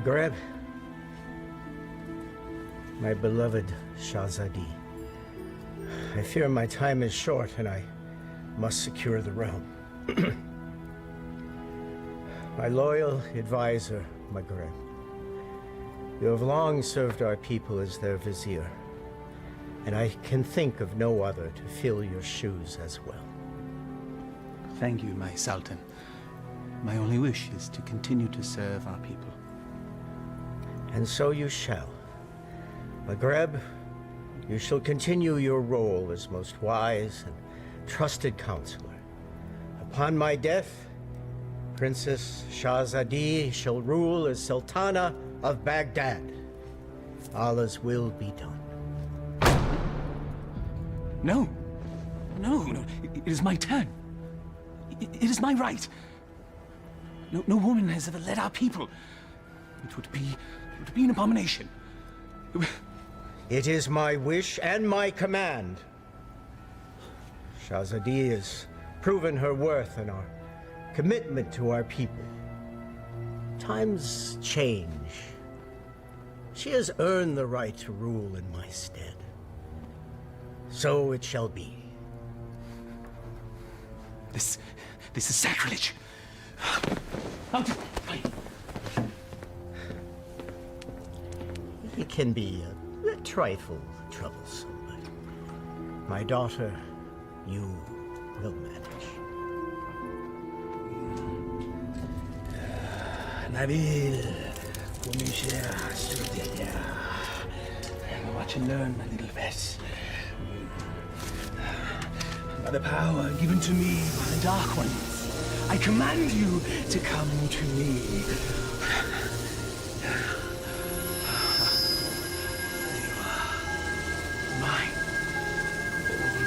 Maghreb, my beloved Shahzadi, I fear my time is short and I must secure the realm. My loyal advisor, Maghreb, you have long served our people as their vizier, and I can think of no other to fill your shoes as well. Thank you, my Sultan. My only wish is to continue to serve our people. And so you shall. Maghreb, you shall continue your role as most wise and trusted counselor. Upon my death, Princess Shahzadi shall rule as Sultana of Baghdad. Allah's will be done. No. No. It is my turn. It is my right. No woman has ever led our people. It would be an abomination. It is my wish and my command. Shahzadi has proven her worth and our commitment to our people. Times change. She has earned the right to rule in my stead. So it shall be. This is sacrilege. It can be a trifle troublesome, but my daughter, you will manage. Nabil, come here, Studia. Watch and learn, my little Vess. By the power given to me by the Dark Ones, I command you to come to me. Mine. All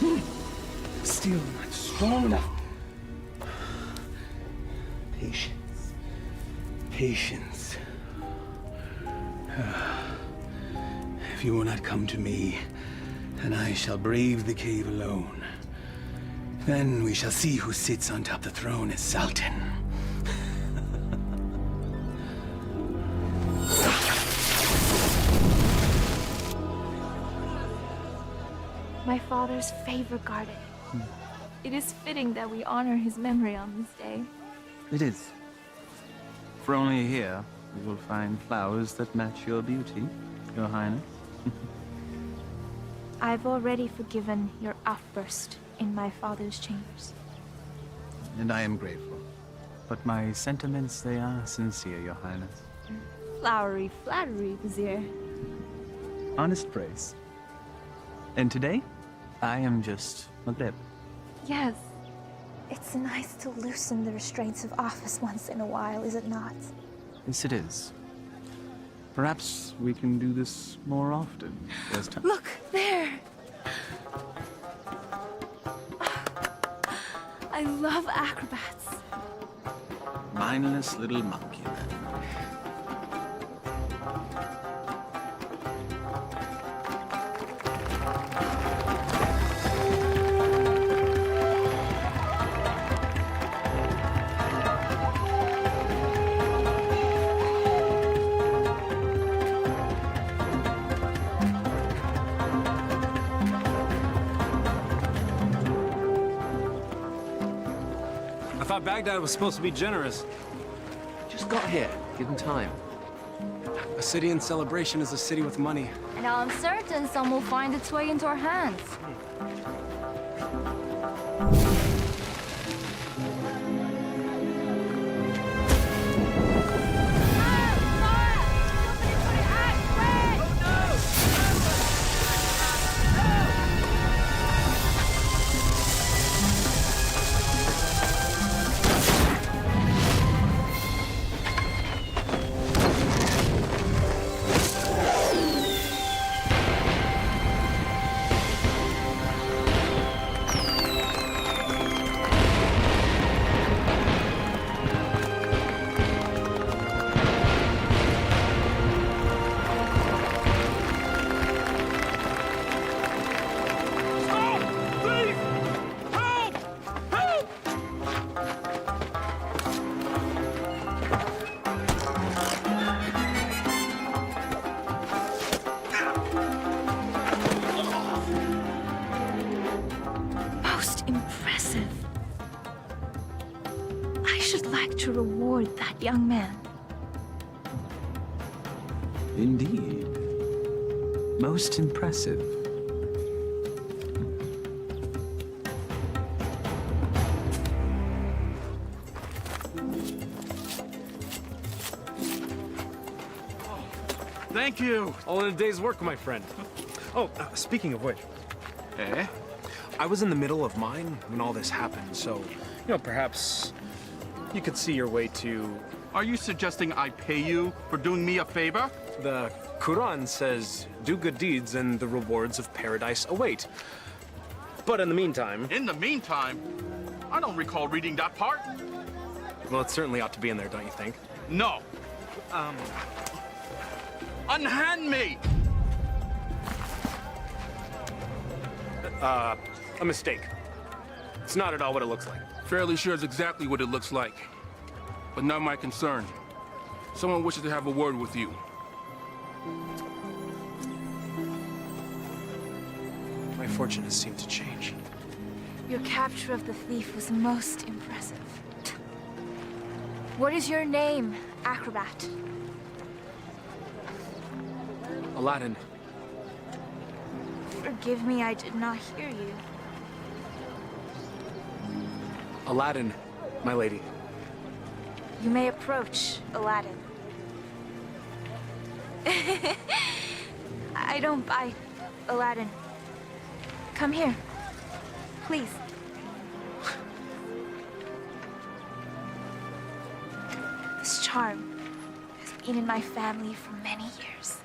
mine. Still not strong enough. Patience. If you will not come to me, then I shall brave the cave alone. Then we shall see who sits on top the throne as Sultan. My father's favorite garden. It is fitting that we honor his memory on this day. It is. For only here you will find flowers that match your beauty, Your Highness. I've already forgiven your outburst in my father's chambers. And I am grateful. But my sentiments, they are sincere, Your Highness. Flowery flattery, Vizier. Honest praise. And today, I am just Maghreb. Yes. It's nice to loosen the restraints of office once in a while, is it not? Yes, it is. Perhaps we can do this more often. As time. Look, there! I love acrobats. Mindless little monkey, then. I thought Baghdad was supposed to be generous. Just got here. Give him time. A city in celebration is a city with money. And I'm certain some will find its way into our hands. that young man. Indeed. Most impressive. Thank you. All in a day's work, my friend. Oh, speaking of which. Eh? I was in the middle of mine when all this happened, so, perhaps you could see your way to... Are you suggesting I pay you for doing me a favor? The Quran says, do good deeds and the rewards of paradise await. But in the meantime... In the meantime, I don't recall reading that part. Well, it certainly ought to be in there, don't you think? No. Unhand me! A mistake. It's not at all what it looks like. Fairly sure it's exactly what it looks like. But not my concern. Someone wishes to have a word with you. My fortune has seemed to change. Your capture of the thief was most impressive. What is your name, acrobat? Aladin. Forgive me, I did not hear you. Aladin, my lady. You may approach, Aladin. I don't bite, Aladin. Come here, please. This charm has been in my family for many years.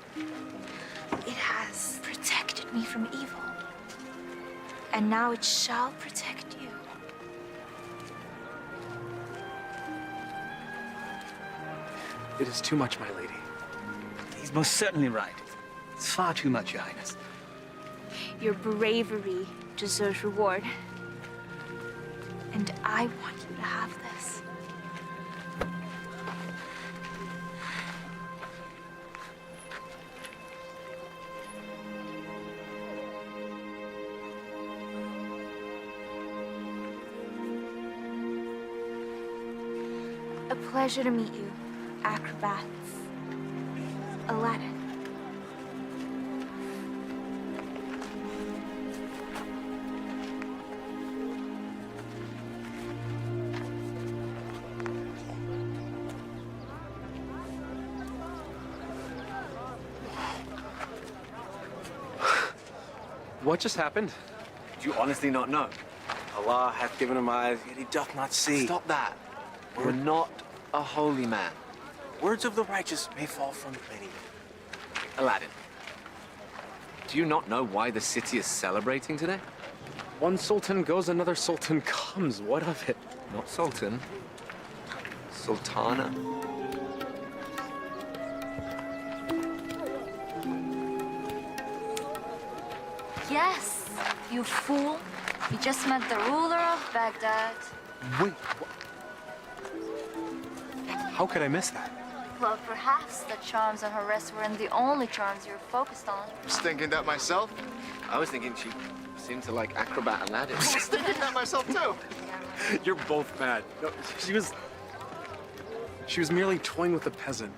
It has protected me from evil. And now it shall protect you. It is too much, my lady. He's most certainly right. It's far too much, Your Highness. Your bravery deserves reward. And I want you to have this. A pleasure to meet you, acrobats. Aladin. What just happened? Do you honestly not know? Allah hath given him eyes, yet he doth not see. Stop that. We're not a holy man. Words of the righteous may fall from many. Aladin, do you not know why the city is celebrating today? One sultan goes, another sultan comes. What of it? Not sultan. Sultana. Yes, you fool. You just met the ruler of Baghdad. Wait, how could I miss that? Well, perhaps the charms on her wrist weren't the only charms you were focused on. I was thinking that myself. I was thinking she seemed to like acrobat Aladin. I was thinking that myself too. You're both bad. No, she was merely toying with a peasant.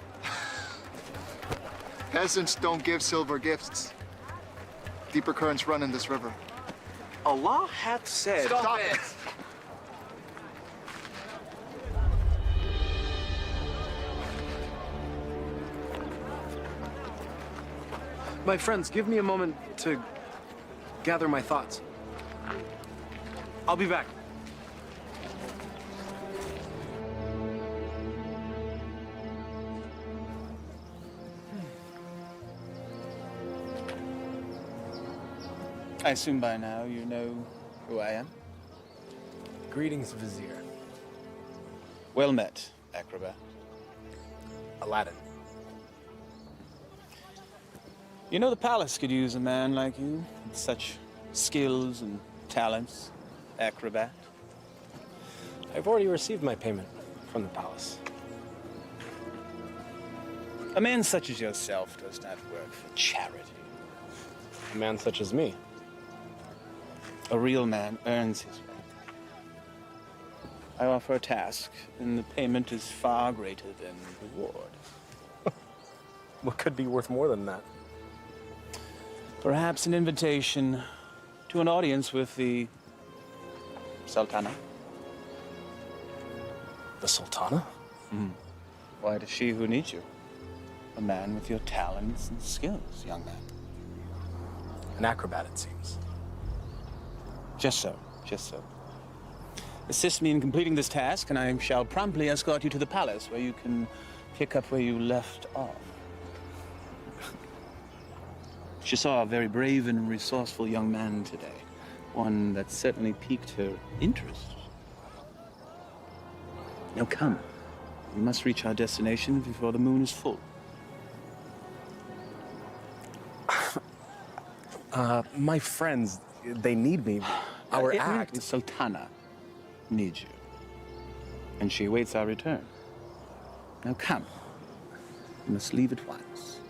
Peasants don't give silver gifts. Deeper currents run in this river. Allah hath said... Stop it! My friends, give me a moment to gather my thoughts. I'll be back. I assume by now you know who I am? Greetings, Vizier. Well met, acrobat. Aladin. You know the palace could use a man like you, with such skills and talents, acrobat. I've already received my payment from the palace. A man such as yourself does not work for charity. A man such as me. A real man earns his rank. I offer a task, and the payment is far greater than the reward. What could be worth more than that? Perhaps an invitation to an audience with the Sultana. The Sultana? Why, it is she who needs you. A man with your talents and skills, young man. An acrobat, it seems. Just so, just so. Assist me in completing this task, and I shall promptly escort you to the palace, where you can pick up where you left off. She saw a very brave and resourceful young man today. One that certainly piqued her interest. Now come. We must reach our destination before the moon is full. My friends, they need me. Our act. The Sultana needs you. And she awaits our return. Now come. We must leave at once.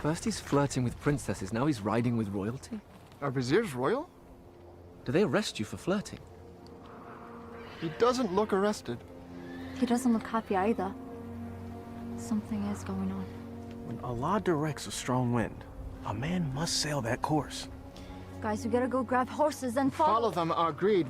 First he's flirting with princesses, now he's riding with royalty? Our vizier's royal? Do they arrest you for flirting? He doesn't look arrested. He doesn't look happy either. Something is going on. When Allah directs a strong wind, a man must sail that course. Guys, we gotta go grab horses and Follow them, agreed.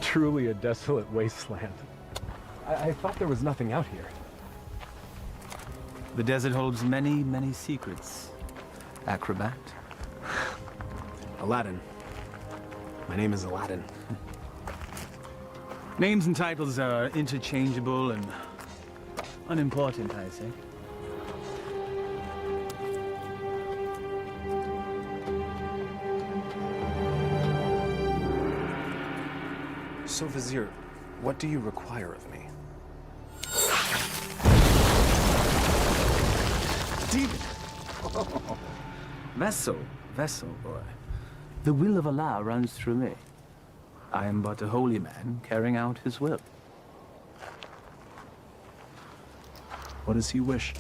Truly a desolate wasteland. I thought there was nothing out here. The desert holds many, many secrets. Acrobat. Aladin. My name is Aladin. Names and titles are interchangeable and unimportant, I say. So, Vizier, what do you require of me? Demon! Vessel, boy. The will of Allah runs through me. I am but a holy man carrying out his will. What does he wish?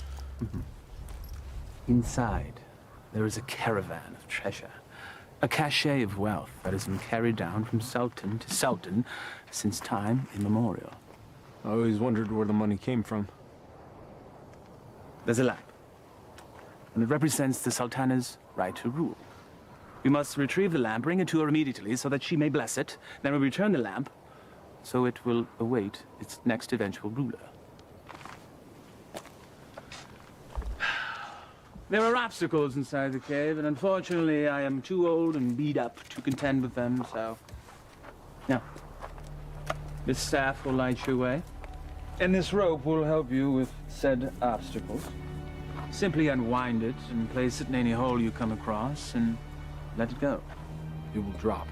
Inside, there is a caravan of treasure. A cachet of wealth that has been carried down from sultan to sultan since time immemorial. I always wondered where the money came from. There's a lamp, and it represents the sultana's right to rule. We must retrieve the lamp, bring it to her immediately so that she may bless it. Then we return the lamp, so it will await its next eventual ruler. There are obstacles inside the cave, and unfortunately I am too old and beat up to contend with them, so... Now, this staff will light your way, and this rope will help you with said obstacles. Simply unwind it and place it in any hole you come across, and let it go. It will drop.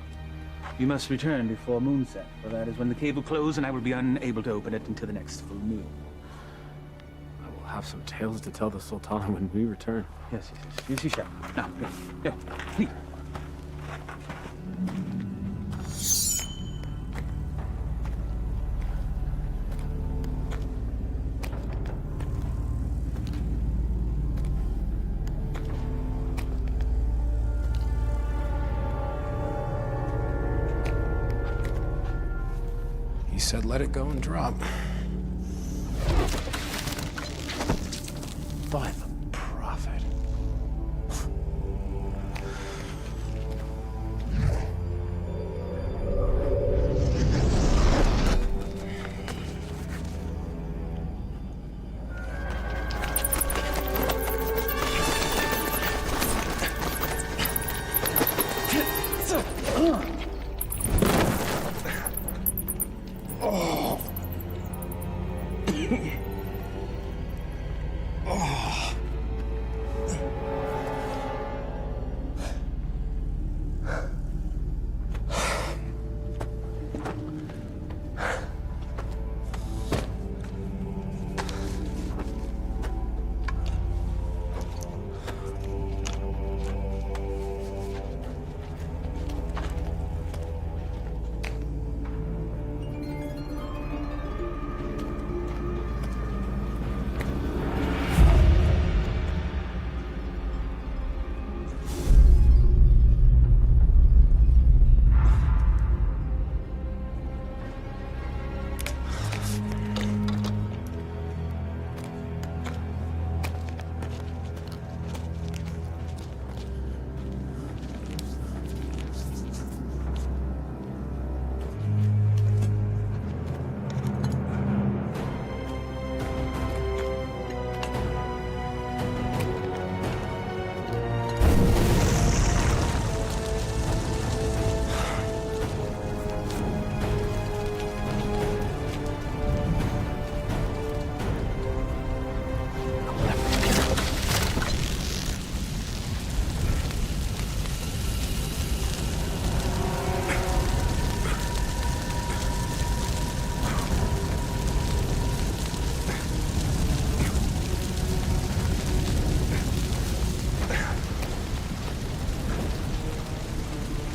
You must return before moonset, for that is when the cave will close, and I will be unable to open it until the next full moon. I will have some tales to tell the Sultana when we return. Yes, you shall. Now, go, please. He said let it go and drop. By the prophet.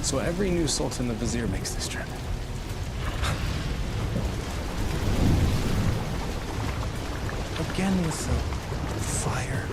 So every new Sultan the Vizier makes this trip. Again with the fire.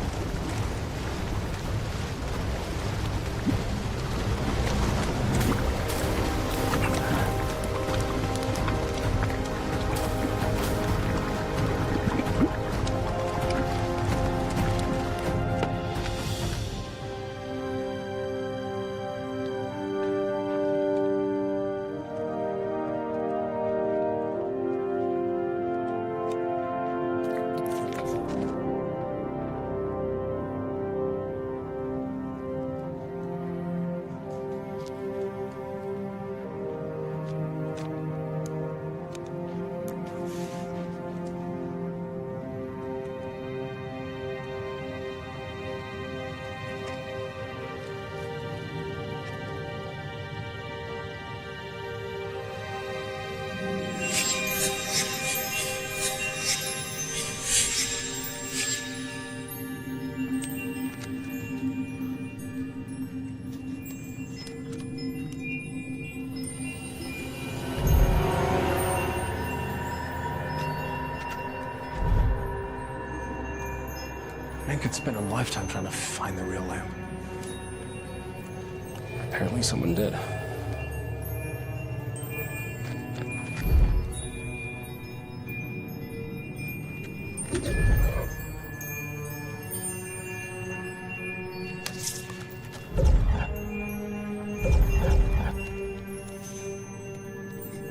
Man could spend a lifetime trying to find the real lamp. Apparently someone did.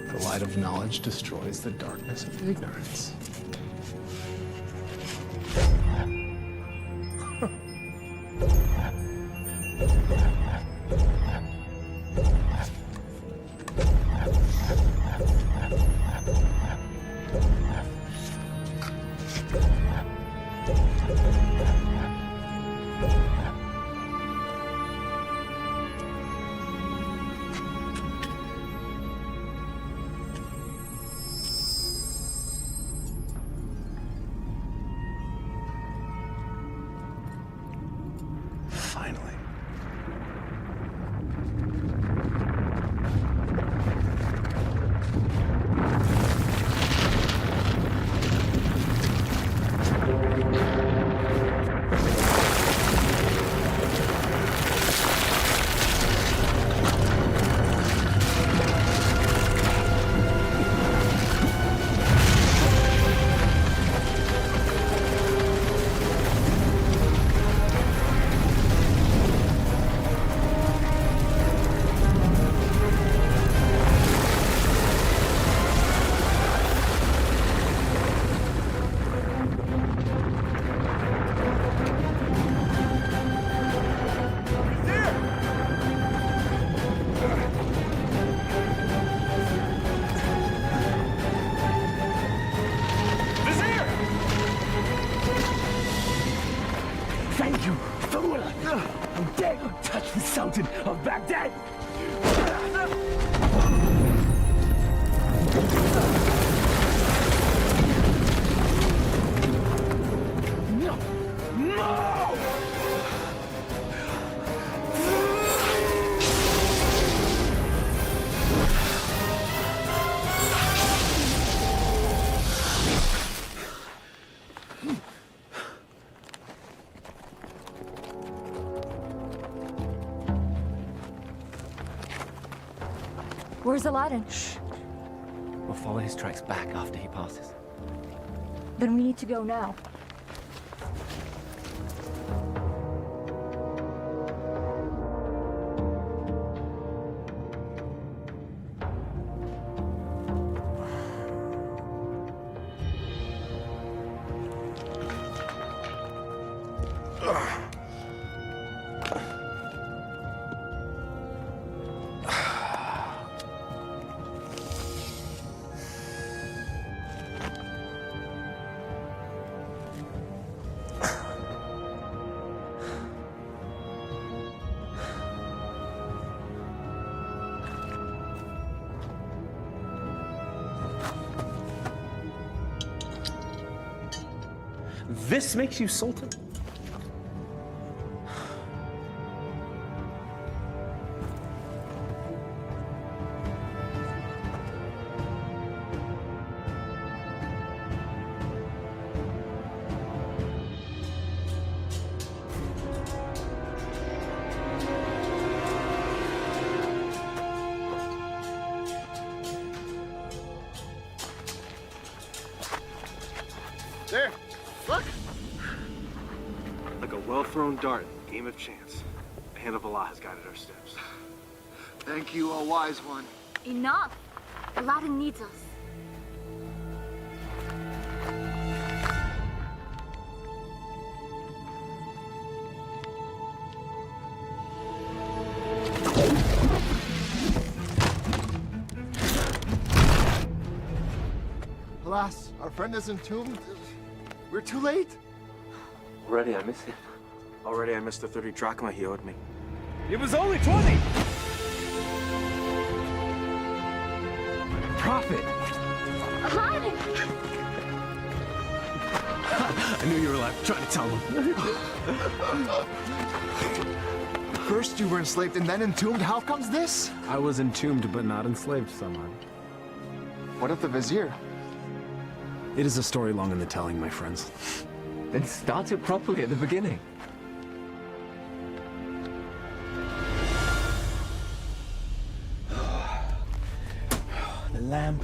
The light of knowledge destroys the darkness of ignorance. Finally. Thank you, fool! How dare you touch the Sultan of Baghdad! No! No! Where's Aladin? Shh. We'll follow his tracks back after he passes. Then we need to go now. This makes you Sultan? There. Look. Like a well-thrown dart, game of chance. The hand of Allah has guided our steps. Thank you, O wise one. Enough! Aladin needs us. Alas, our friend is entombed. We're too late. Already, I miss him. Already I missed the 30 drachma he owed me. It was only 20! Prophet! Aladin! I knew you were alive. Trying to tell him. First you were enslaved and then entombed. How comes this? I was entombed but not enslaved, Saman. What of the vizier? It is a story long in the telling, my friends. Then start it properly at the beginning. The lamp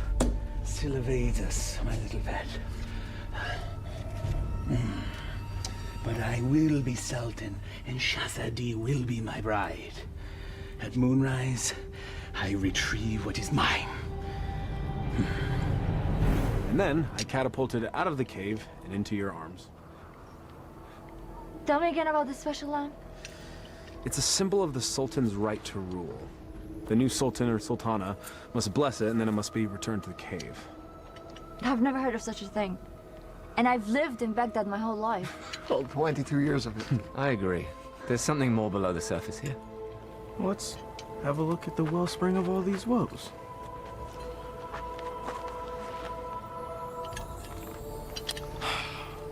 still evades us, my little pet. But I will be Sultan, and Shahzadi will be my bride. At moonrise, I retrieve what is mine. And then I catapulted out of the cave and into your arms. Tell me again about this special lamp. It's a symbol of the Sultan's right to rule. The new Sultan or Sultana must bless it, and then it must be returned to the cave. I've never heard of such a thing. And I've lived in Baghdad my whole life. Well, 22 years of it. I agree. There's something more below the surface here. Let's have a look at the wellspring of all these woes.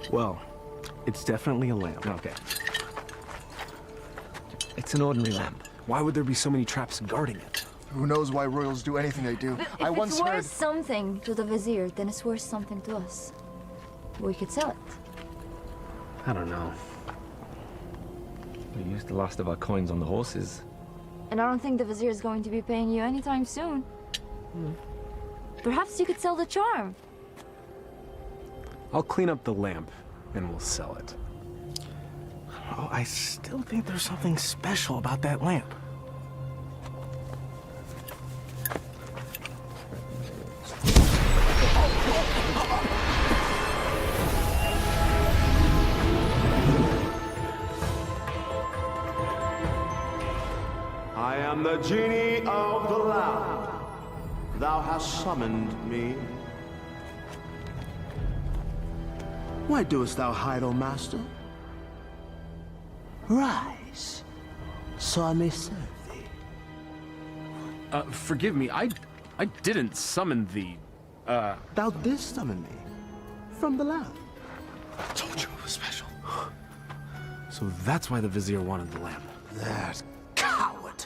Well, it's definitely a lamp. Okay. It's an ordinary lamp. Why would there be so many traps guarding it? Who knows why royals do anything they do? If I once it's worth heard... something to the vizier, then it's worth something to us. We could sell it. I don't know. We used the last of our coins on the horses. And I don't think the vizier is going to be paying you anytime soon. Perhaps you could sell the charm. I'll clean up the lamp, and we'll sell it. Oh, I still think there's something special about that lamp. I am the genie of the lamp. Thou hast summoned me. Why doest thou hide, O master? Rise, so I may serve thee. Forgive me, I didn't summon thee. Thou didst summon me from the lamp. I told you it was special. So that's why the vizier wanted the lamp. That coward!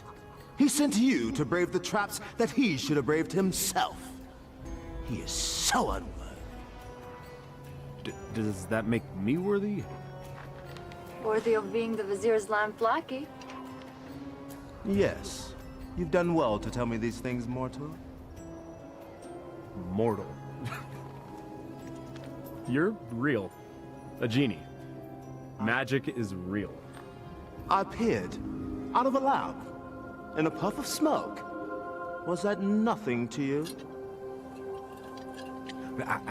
He sent you to brave the traps that he should have braved himself. He is so unworthy. Does that make me worthy? Worthy of being the vizier's lamp lackey. Yes. You've done well to tell me these things, mortal. Mortal. You're real. A genie. Magic is real. I appeared out of a lamp in a puff of smoke. Was that nothing to you?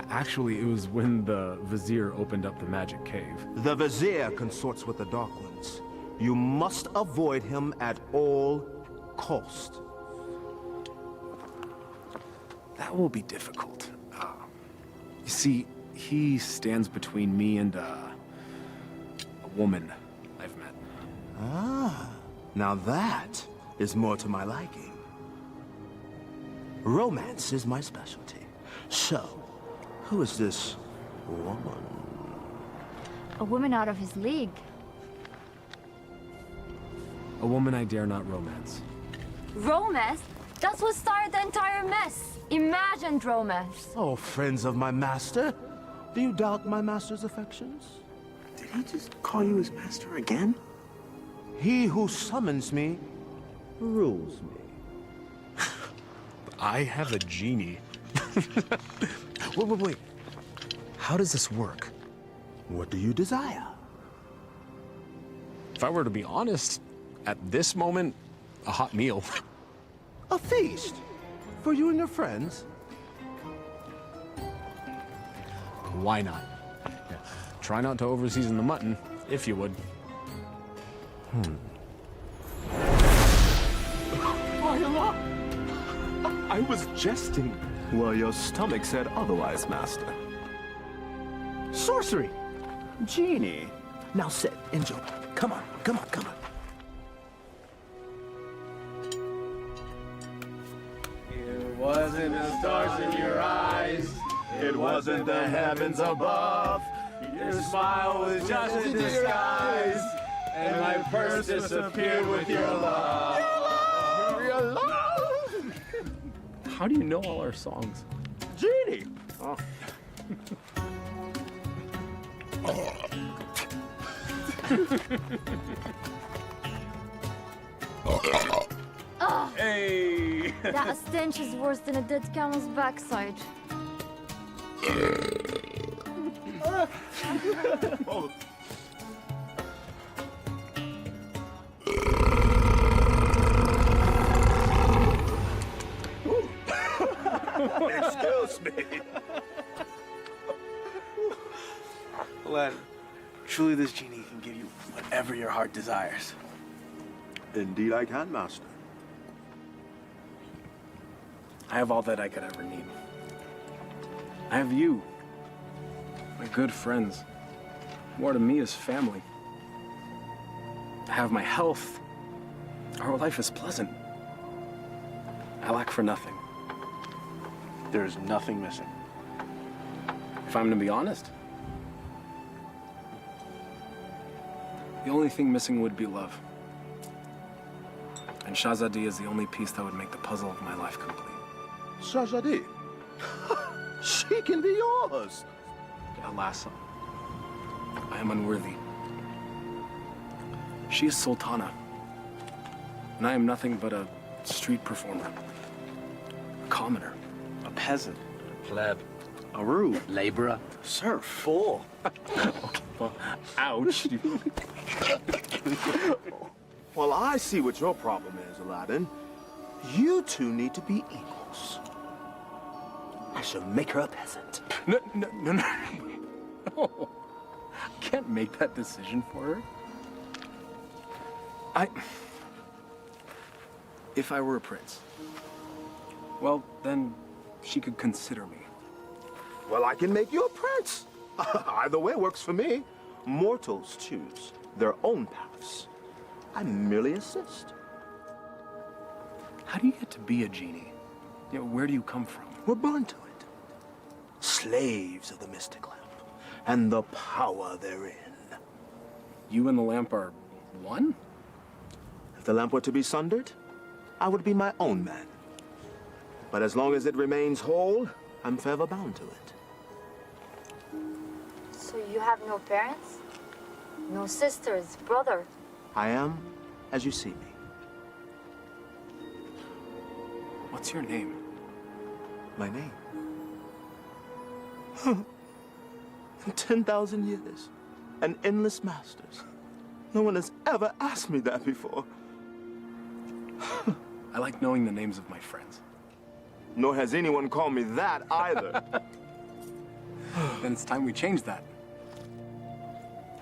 Actually, it was when the vizier opened up the magic cave. The vizier consorts with the Dark Ones. You must avoid him at all cost. That will be difficult. You see, he stands between me and a woman I've met. Ah, now that is more to my liking. Romance is my specialty. So, who is this woman? A woman out of his league. A woman I dare not romance. Romance? That's what started the entire mess. Imagined romance. Oh, friends of my master, do you doubt my master's affections? Did he just call you his master again? He who summons me rules me. I have a genie. Wait. How does this work? What do you desire? If I were to be honest, at this moment, a hot meal. A feast? For you and your friends? Why not? Yeah. Try not to overseason the mutton, if you would. I was jesting. Well, your stomach said otherwise, Master. Sorcery! Genie! Now sit, enjoy. Come on, come on, come on. It wasn't the stars in your eyes. It wasn't the heavens above. Your smile was just a disguise. And my purse disappeared with your love. Your love! How do you know all our songs? Genie! Oh. Hey! That stench is worse than a dead camel's backside. Excuse me. Aladin, truly this genie can give you whatever your heart desires. Indeed I can, Master. I have all that I could ever need. I have you, my good friends. More to me is family. I have my health. Our life is pleasant. I lack for nothing. There is nothing missing. If I'm to be honest, the only thing missing would be love. And Shahzadi is the only piece that would make the puzzle of my life complete. Shahzadi. She can be yours. Alas, I am unworthy. She is Sultana, and I am nothing but a street performer, a commoner, a peasant, a pleb, a rube, laborer, serf, fool. Okay, well, ouch. Well, I see what your problem is, Aladin. You two need to be equals. I shall make her a peasant. No. No. I can't make that decision for her. If I were a prince, well, then she could consider me. Well, I can make you a prince. Either way works for me. Mortals choose their own paths. I merely assist. How do you get to be a genie? You know, where do you come from? We're born to it. Slaves of the mystic lamp and the power therein. You and the lamp are one? If the lamp were to be sundered, I would be my own man. But as long as it remains whole, I'm forever bound to it. So you have no parents? No sisters, brother? I am as you see me. What's your name? My name? 10,000 years and endless masters. No one has ever asked me that before. I like knowing the names of my friends. Nor has anyone called me that either. Then it's time we change that.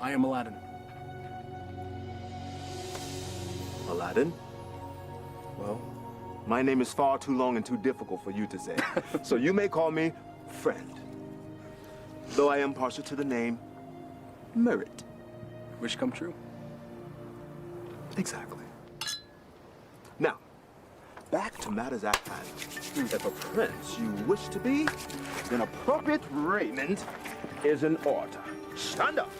I am Aladin. Aladin? Well, my name is far too long and too difficult for you to say. So you may call me friend. Though I am partial to the name Merit. Wish come true. Exactly. Now, back to matters at hand. If a prince you wish to be, then appropriate raiment is in order. Stand up.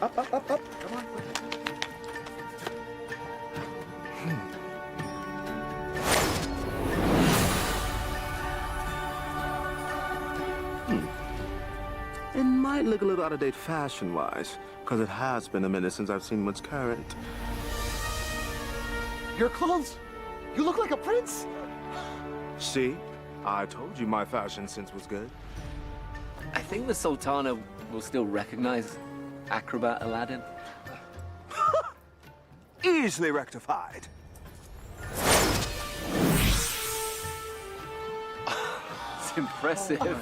Up. Come on. It might look a little out of date fashion-wise, because it has been a minute since I've seen what's current. Your clothes? You look like a prince? See? I told you my fashion sense was good. I think the Sultana will still recognize acrobat Aladin? Easily rectified. It's impressive.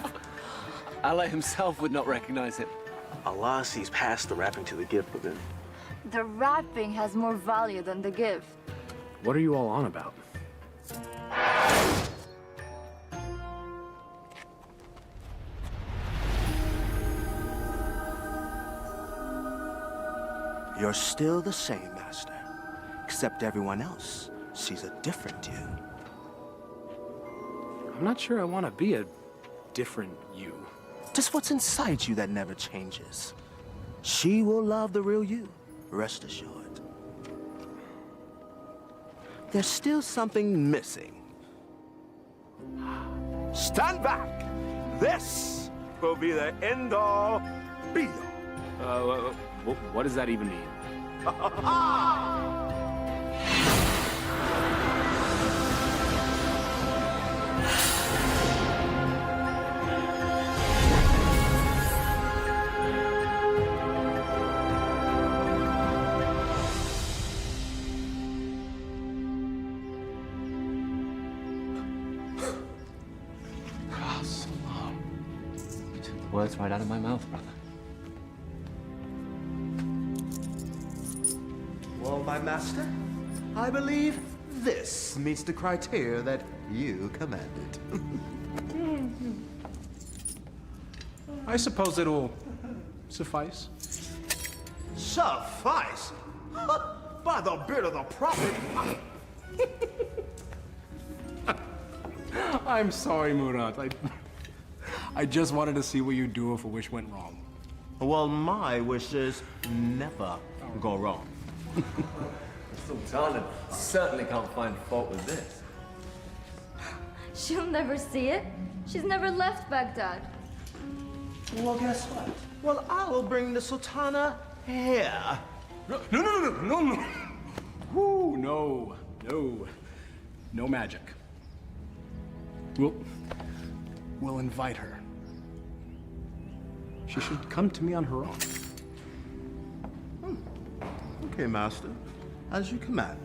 Allah himself would not recognize him. Allah sees past the wrapping to the gift within. The wrapping has more value than the gift. What are you all on about? You're still the same, Master. Except everyone else sees a different you. I'm not sure I want to be a different you. Just what's inside you that never changes. She will love the real you, rest assured. There's still something missing. Stand back! This will be the end-all, be-all. What does that even mean? Took the words right out of my mouth, brother. Well, my master, I believe this meets the criteria that you commanded. I suppose it'll suffice. Suffice? By the beard of the prophet! I'm sorry, Murat. I just wanted to see what you'd do if a wish went wrong. Well, my wishes never go wrong. Sultana certainly can't find fault with this. She'll never see it. She's never left Baghdad. Well, guess what? Well, I will bring the Sultana here. No. Woo, no. No magic. We'll invite her. She should come to me on her own. Okay, master. As you command.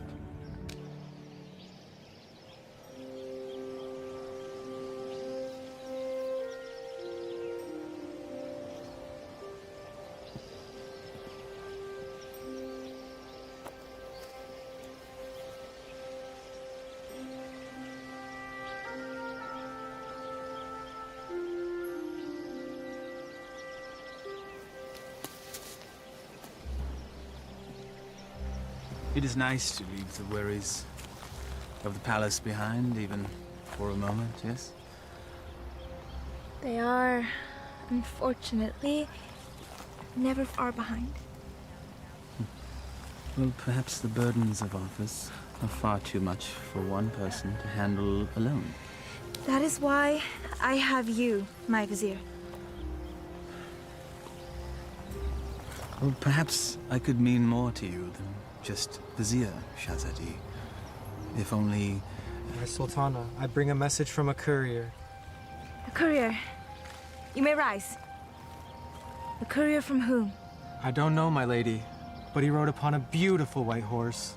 It is nice to leave the worries of the palace behind, even for a moment, yes? They are, unfortunately, never far behind. Well, perhaps the burdens of office are far too much for one person to handle alone. That is why I have you, my vizier. Well, perhaps I could mean more to you than just Vizier, Shahzadi. If only... My Sultana, I bring a message from a courier. A courier. You may rise. A courier from whom? I don't know, my lady, but he rode upon a beautiful white horse.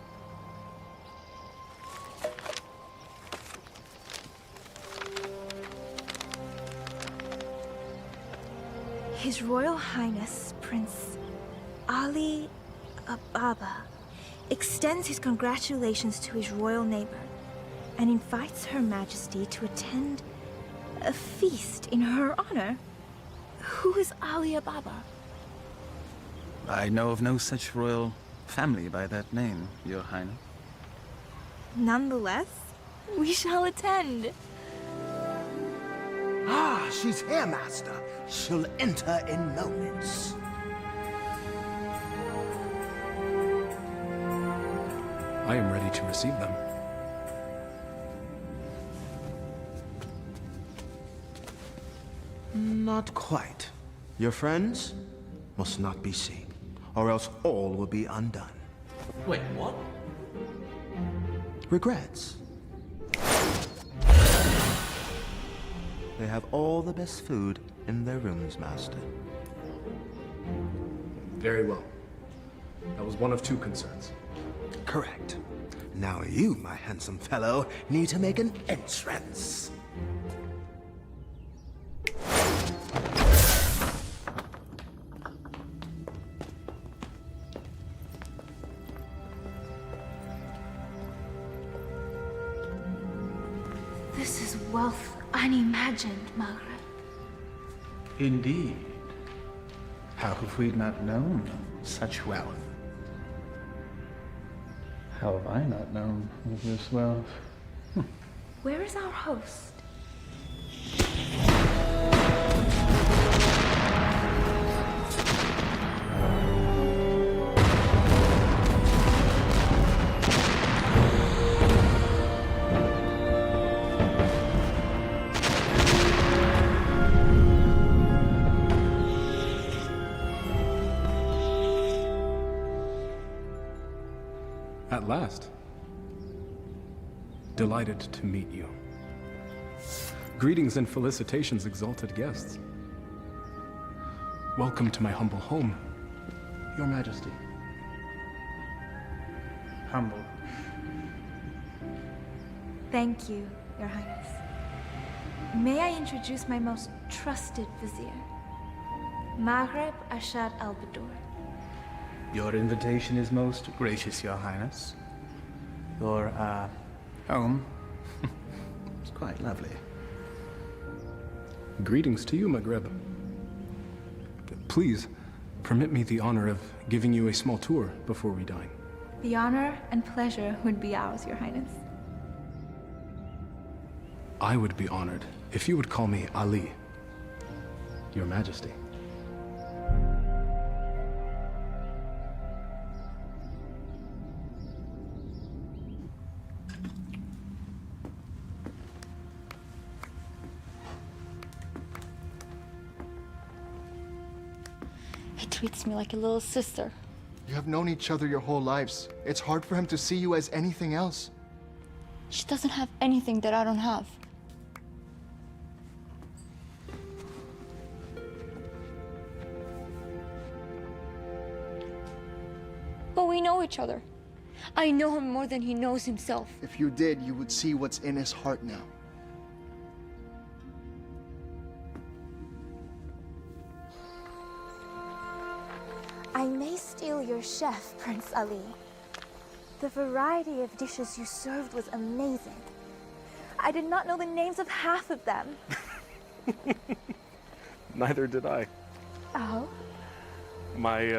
His Royal Highness, Prince Ali Ababa, extends his congratulations to his royal neighbor and invites Her Majesty to attend a feast in her honor. Who is Ali Ababa? I know of no such royal family by that name, Your Highness. Nonetheless, we shall attend. Ah, she's here, master. She'll enter in moments. I am ready to receive them. Not quite. Your friends must not be seen, or else all will be undone. Wait, what? Regrets. They have all the best food in their rooms, master. Very well. That was one of two concerns. Correct. Now you, my handsome fellow, need to make an entrance. This is wealth unimagined, Margaret. Indeed. How have we not known such wealth? How have I not known of this wealth? Where is our host? At last. Delighted to meet you. Greetings and felicitations, exalted guests. Welcome to my humble home, Your Majesty. Humble. Thank you, Your Highness. May I introduce my most trusted vizier, Maghreb Ashad al-Badur. Your invitation is most gracious, Your Highness. Your, home is quite lovely. Greetings to you, Maghreb. Please, permit me the honor of giving you a small tour before we dine. The honor and pleasure would be ours, Your Highness. I would be honored if you would call me Ali, Your Majesty. He treats me like a little sister. You have known each other your whole lives. It's hard for him to see you as anything else. She doesn't have anything that I don't have. But we know each other. I know him more than he knows himself. If you did, you would see what's in his heart now. I may steal your chef, Prince Ali. The variety of dishes you served was amazing. I did not know the names of half of them. Neither did I. Oh? My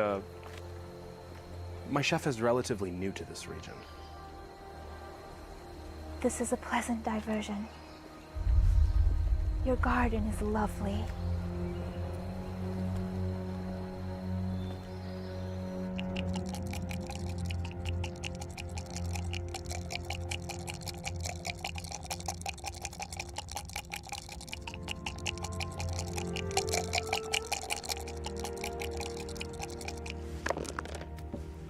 chef is relatively new to this region. This is a pleasant diversion. Your garden is lovely.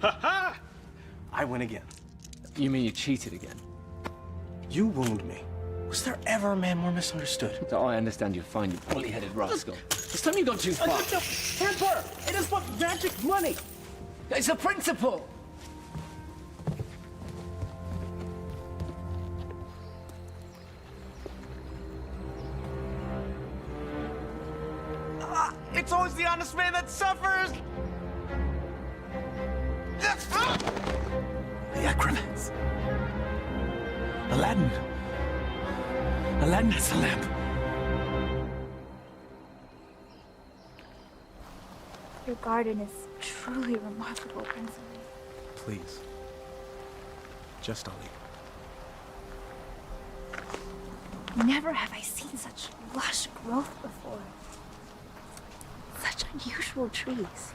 Ha-ha! I win again. You mean you cheated again? You wound me. Was there ever a man more misunderstood? So I understand you're fine, you bully-headed rascal. It's time you gone too far. Temper! It is but magic money! It's a principle! It's always the honest man that suffers! The acrobats. Aladdin. Aladdin has the lamp. Your garden is truly remarkable, Prince Ali. Please. Just Ali. Never have I seen such lush growth before. Such unusual trees.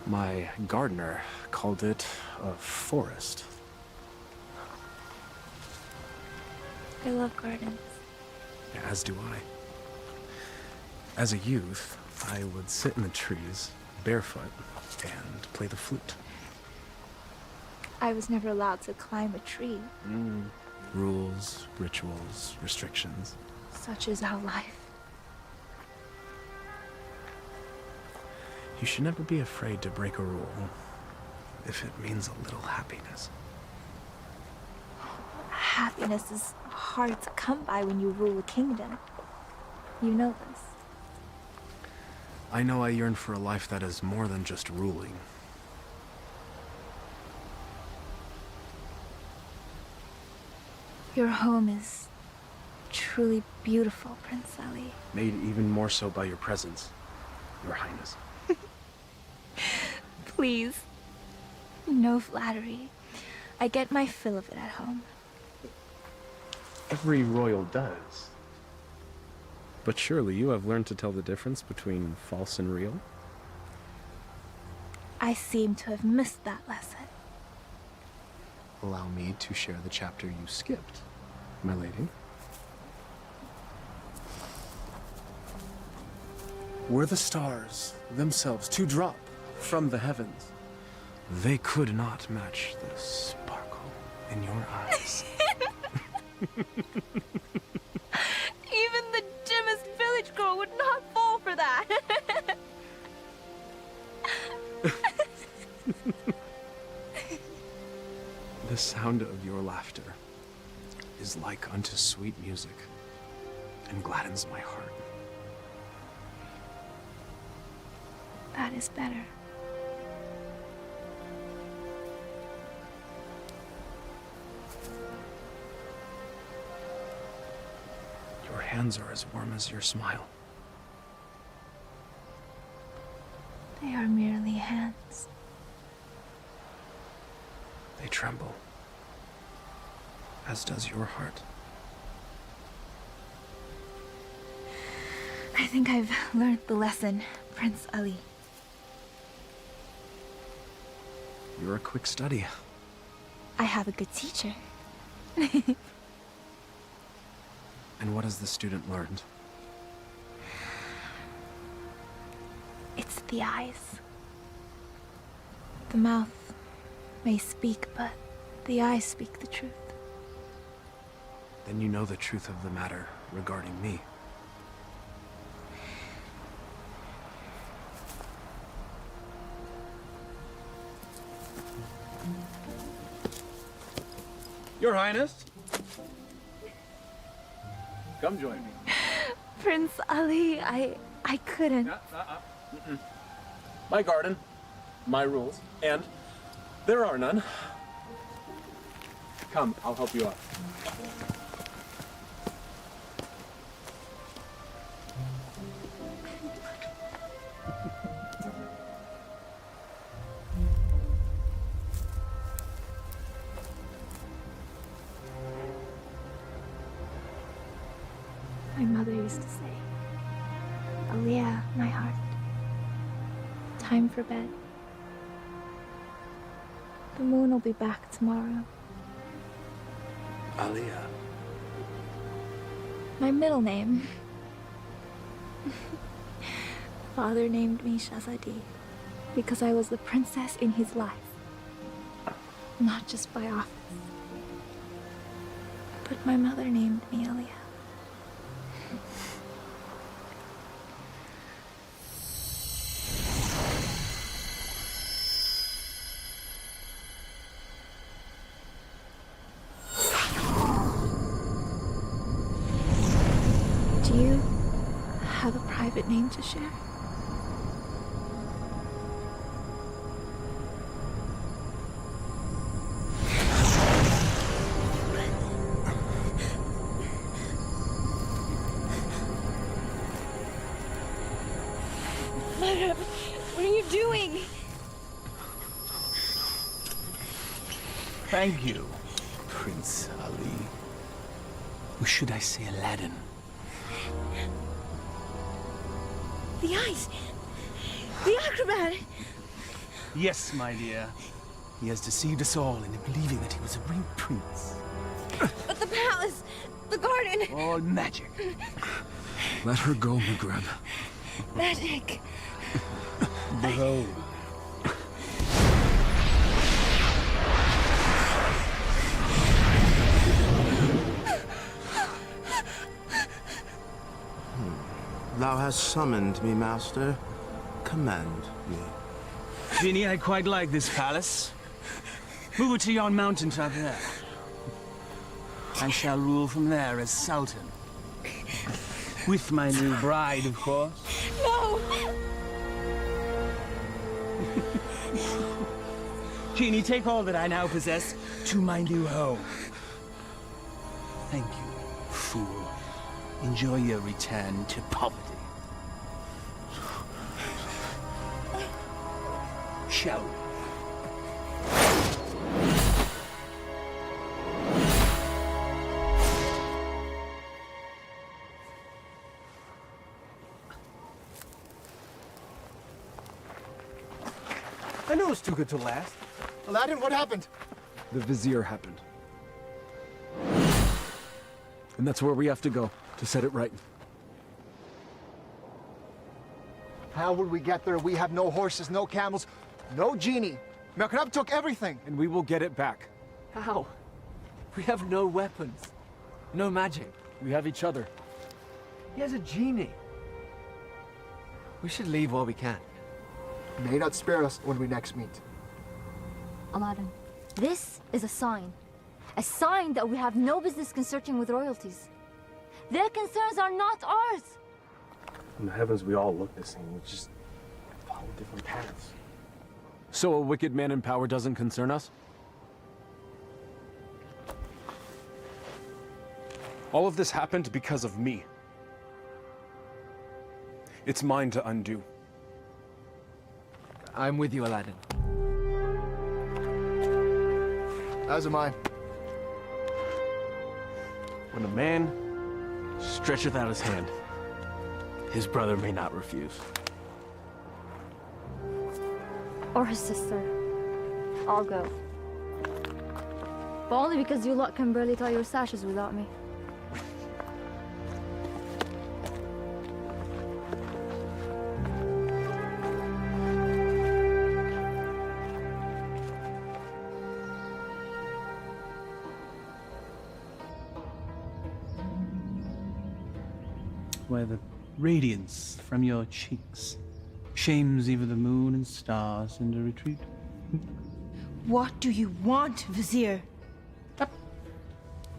My gardener called it a forest. I love gardens. As do I. As a youth, I would sit in the trees, barefoot, and play the flute. I was never allowed to climb a tree. Rules, rituals, restrictions. You should never be afraid to break a rule if it means a little happiness. Happiness is hard to come by when you rule a kingdom. You know this. I know I yearn for a life that is more than just ruling. Your home is truly beautiful, Prince Ali. Made even more so by your presence, Your Highness. Please. No flattery. I get my fill of it at home. Every royal does. But surely you have learned to tell the difference between false and real? I seem to have missed that lesson. Allow me to share the chapter you skipped, my lady. Were the stars themselves to drop from the heavens, they could not match the sparkle in your eyes. Even the dimmest village girl would not fall for that. The sound of your laughter is like unto sweet music and gladdens my heart. That is better. Your hands are as warm as your smile. They are merely hands. They tremble, as does your heart. I think I've learned the lesson, Prince Ali. You're a quick study. I have a good teacher. And what has the student learned? It's the eyes. The mouth may speak, but the eyes speak the truth. Then you know the truth of the matter regarding me. Your Highness. Come join me. Prince Ali, I couldn't. My garden, my rules, and there are none. Come, I'll help you out. My mother used to say, Aliyah, my heart, time for bed. The moon will be back tomorrow. Aliyah. My middle name. Father named me Shazadi because I was the princess in his life, not just by office. But my mother named me Aliyah. Do you have a private name to share? Mother, what are you doing? Thank you, Prince Ali. Or should I say Aladin? The eyes! The acrobat! Yes, my dear. He has deceived us all into believing that he was a real prince. But the palace! The garden! All magic. Let her go, Maghreb. Magic! Behold. Thou hast summoned me, master. Command. me. Genie, I quite like this palace. Move it to yon mountaintop there. I shall rule from there as Sultan. With my new bride, of course. No! Genie, take all that I now possess to my new home. Thank you, fool. Enjoy your return to poverty. Shall we? I knew it was too good to last. Aladin, what happened? The Vizier happened. And that's where we have to go, to set it right. How would we get there? We have no horses, no camels, no genie. Melkarab took everything. And we will get it back. How? We have no weapons. No magic. We have each other. He has a genie. We should leave while we can. May not spare us when we next meet. Aladin, this is a sign. A sign that we have no business consorting with royalties. Their concerns are not ours. In the heavens, we all look the same. We just follow different paths. So a wicked man in power doesn't concern us? All of this happened because of me. It's mine to undo. I'm with you, Aladin. As am I. When a man stretcheth out his hand, his brother may not refuse. Or his sister. I'll go. But only because you lot can barely tie your sashes without me. Where the radiance from your cheeks shames even the moon and stars into retreat. What do you want, Vizier?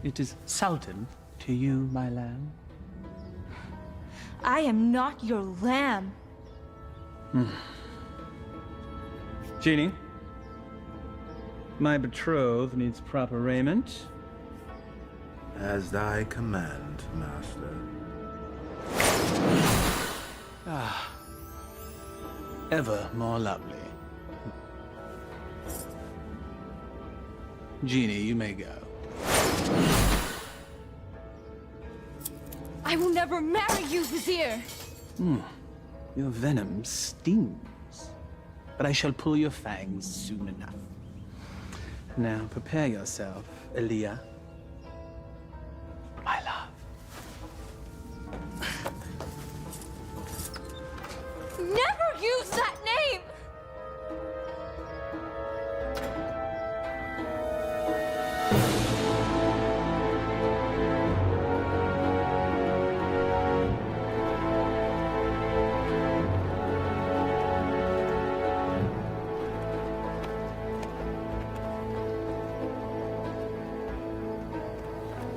It is Sultan to you, my lamb. I am not your lamb. Genie, my betrothed needs proper raiment. As thy command, master. Ever more lovely. Genie, you may go. I will never marry you, Vizier! Your venom stings. But I shall pull your fangs soon enough. Now prepare yourself, Elia. My love. Never use that name!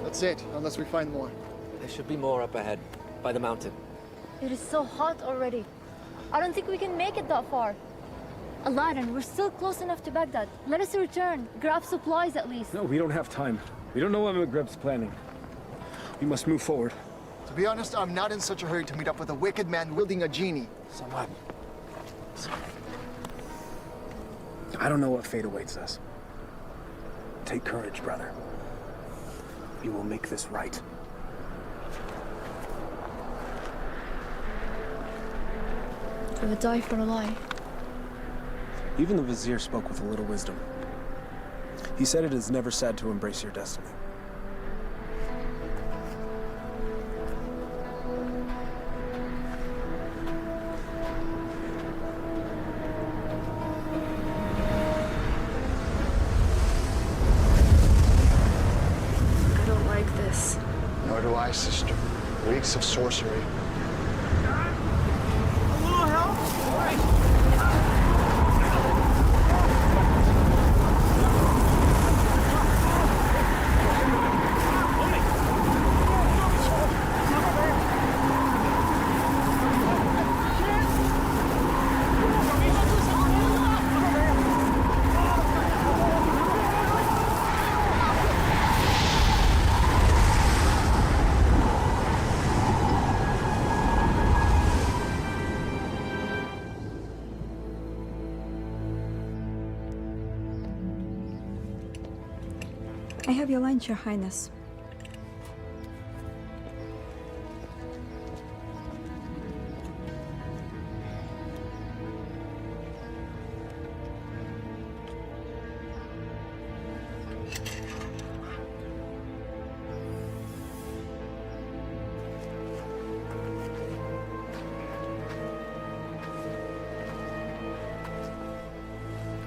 That's it, unless we find more. There should be more up ahead, by the mountain. It is so hot already. I don't think we can make it that far. Aladin, we're still close enough to Baghdad. Let us return. Grab supplies at least. No, we don't have time. We don't know what Maghreb's planning. We must move forward. To be honest, I'm not in such a hurry to meet up with a wicked man wielding a genie. So what? I don't know what fate awaits us. Take courage, brother. We will make this right. I would die for a lie. Even the Vizier spoke with a little wisdom. He said it is never sad to embrace your destiny. I don't like this. Nor do I, sister. Reeks of sorcery. A little help? All right. have your lunch, Your Highness.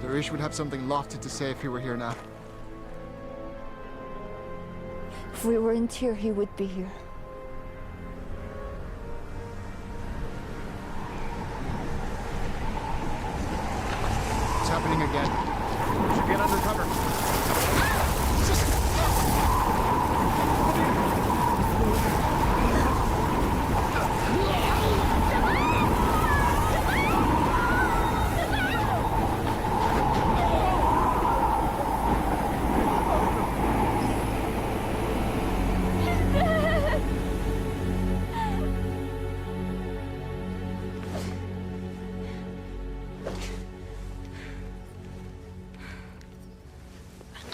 Darish would have something lofty to say if he were here now. If we weren't here, he would be here. It's happening again. We should get under cover.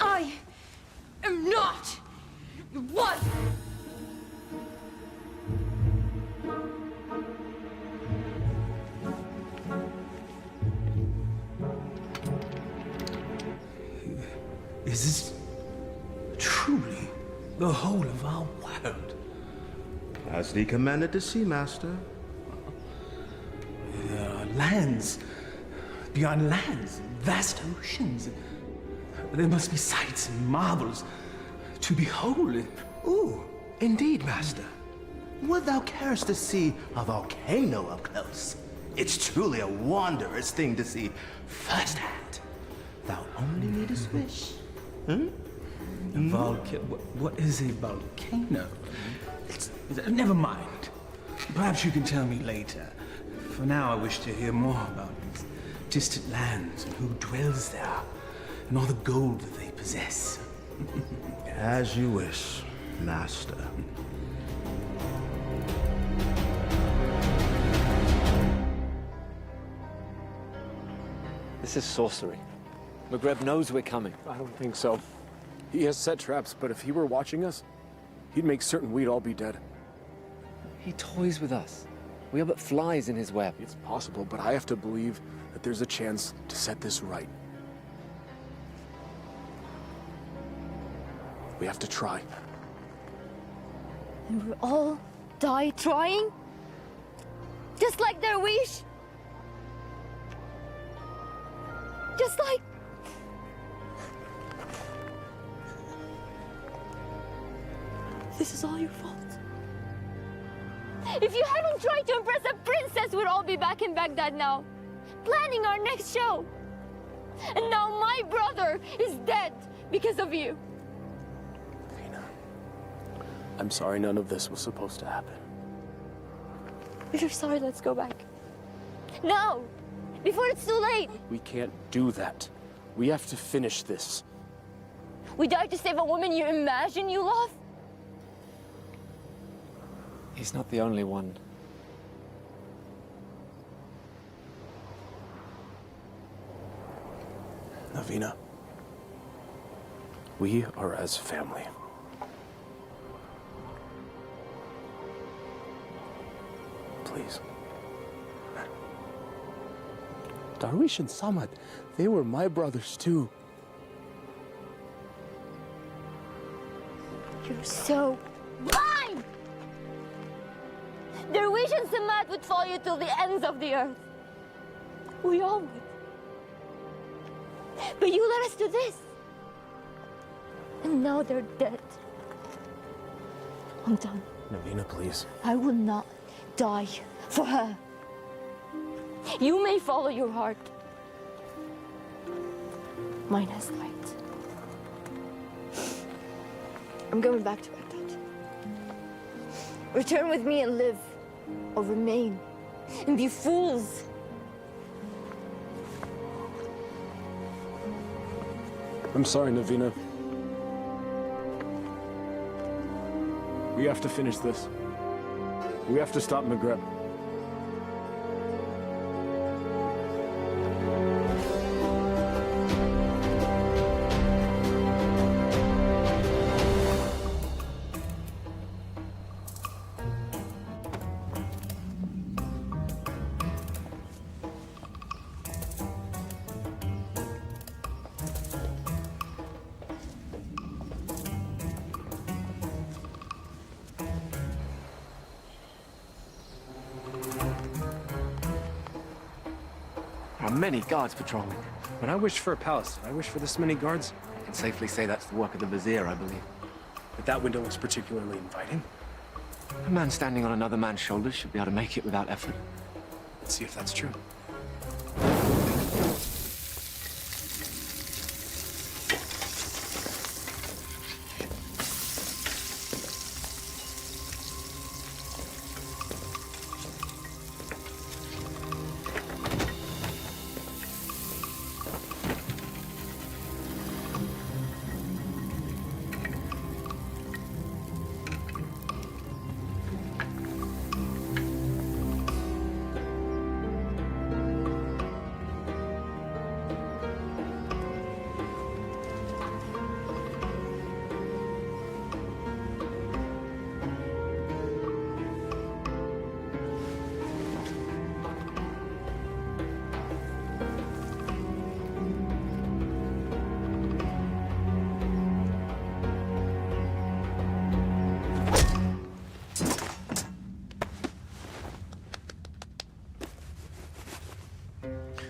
I am not the one. Is this truly the whole of our world? As thee commanded to see, Master. There are lands beyond lands, vast oceans. There must be sights and marvels to behold. Ooh, indeed, Master. Would thou carest to see a volcano up close? It's truly a wondrous thing to see firsthand. Thou only needest wish. What is a volcano? Never mind. Perhaps you can tell me later. For now, I wish to hear more about these distant lands and who dwells there, and all the gold that they possess. As you wish, Master. This is sorcery. McGreb knows we're coming. I don't think so. He has set traps, but if he were watching us, he'd make certain we'd all be dead. He toys with us. We are but flies in his web. It's possible, but I have to believe that there's a chance to set this right. We have to try. And we'll all die trying? Just like their wish? Just like... This is all your fault. If you hadn't tried to impress a princess, we'd all be back in Baghdad now, planning our next show. And now my brother is dead because of you. I'm sorry none of this was supposed to happen. If you're sorry, let's go back. Now! Before it's too late! We can't do that. We have to finish this. We died to save a woman you imagine you love? He's not the only one. Navina, we are as family. Please. Darwish and Samad, they were my brothers too. You're so blind! Darwish and Samad would follow you till the ends of the earth. We all would. But you led us to this. And now they're dead. I'm done. Navina, please. I will not die for her. You may follow your heart. Mine has light. I'm going back to Baghdad. Return with me and live, or remain and be fools. I'm sorry, Navina. We have to finish this. We have to stop McGreb. are many guards patrolling. When I wished for a palace, did I wish for this many guards? I can safely say that's the work of the vizier, I believe. But that window looks particularly inviting. A man standing on another man's shoulders should be able to make it without effort. Let's see if that's true.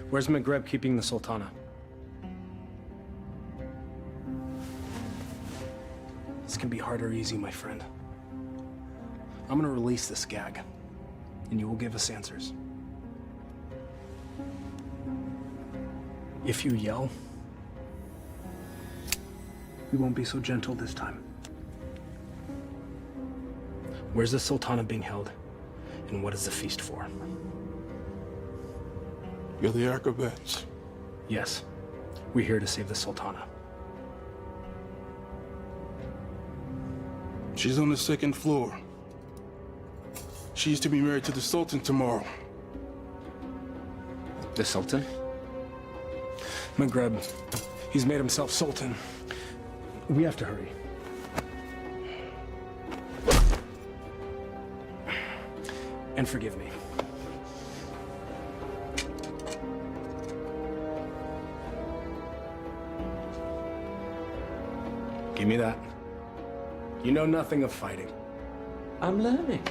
Where's Maghreb keeping the Sultana? This can be hard or easy, my friend. I'm gonna release this gag, and you will give us answers. If you yell, we won't be so gentle this time. Where's the Sultana being held, and what is the feast for? You're the Archivets. Yes, we're here to save the Sultana. She's on the 2nd floor. She's to be married to the Sultan tomorrow. The Sultan? Maghreb, he's made himself Sultan. We have to hurry. And forgive me. Give me that. You know nothing of fighting. I'm learning.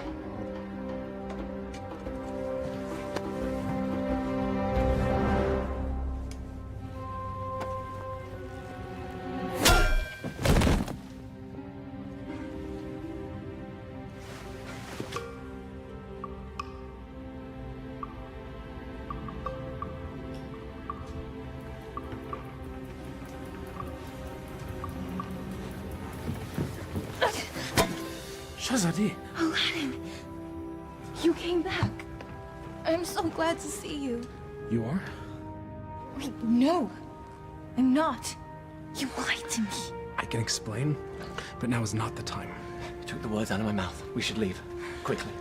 Shahzadi. Aladin, you came back. I'm so glad to see you. You are? Wait, no. I'm not. You lied to me. I can explain, but now is not the time. You took the words out of my mouth. We should leave. Quickly.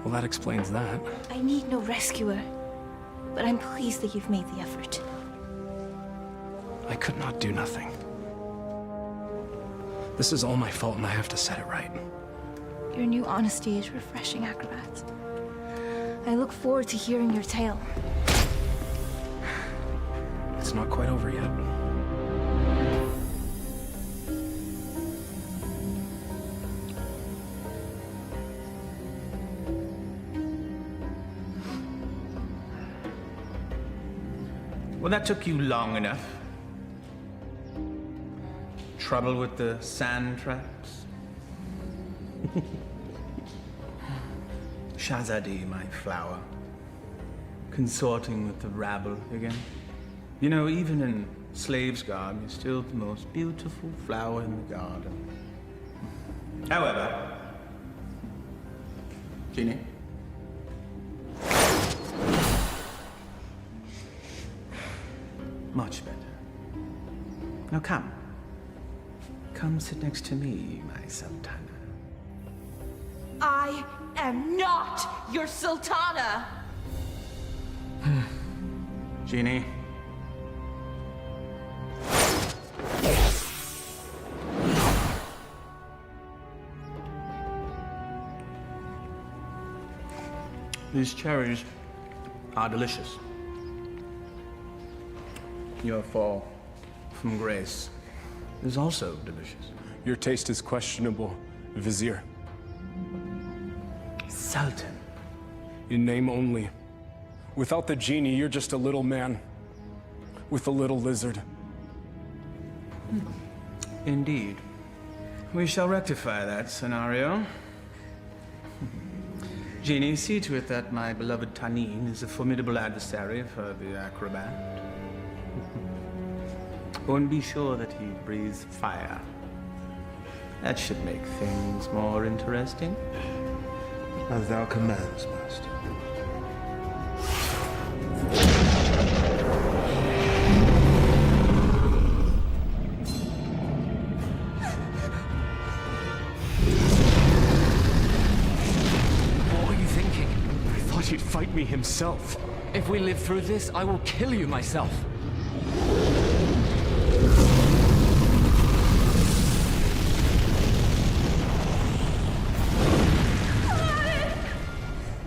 Well, that explains that. I need no rescuer, but I'm pleased that you've made the effort. I could not do nothing. This is all my fault, and I have to set it right. Your new honesty is refreshing, Acrobat. I look forward to hearing your tale. It's not quite over yet. Well, that took you long enough. Trouble with the sand traps? Shahzadi, my flower. Consorting with the rabble again. You know, even in slave's garb, you're still the most beautiful flower in the garden. However, Jeannie? Much better. Now come. Come sit next to me, my Sultana. I am not your Sultana! Jeannie. These cherries are delicious. Your fall from grace is also delicious. Your taste is questionable, Vizier. Sultan, In name only. Without the genie, you're just a little man. With a little lizard. Indeed. We shall rectify that scenario. Genie, see to it that my beloved Tanin is a formidable adversary for the acrobat. And be sure that he breathes fire. That should make things more interesting. As thou commands, master. What are you thinking? I thought he'd fight me himself. If we live through this, I will kill you myself.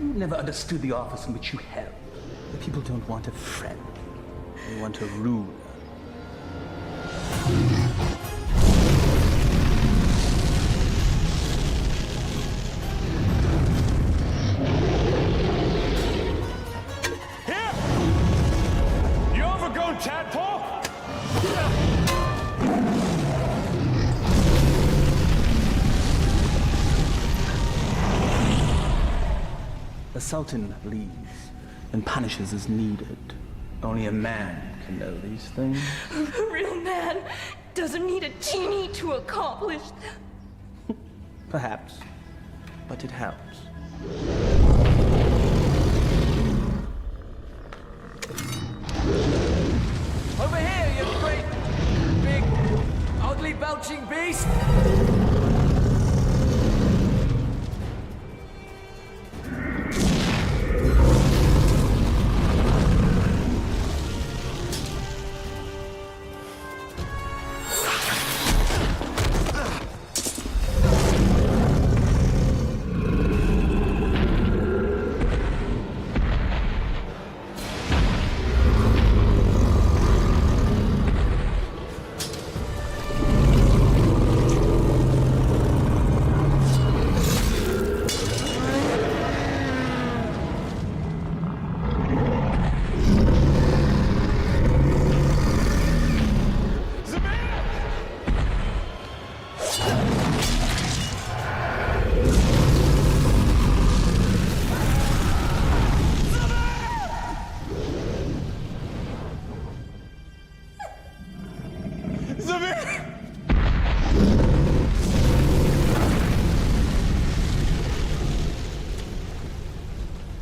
You never understood the office in which you held. The people don't want a friend. They want a ruler. Here! You overgrown tadpole! The Sultan leads and punishes as needed. Only a man can know these things. A real man doesn't need a genie to accomplish that. Perhaps, but it helps. Over here, you great, big, ugly, belching beast!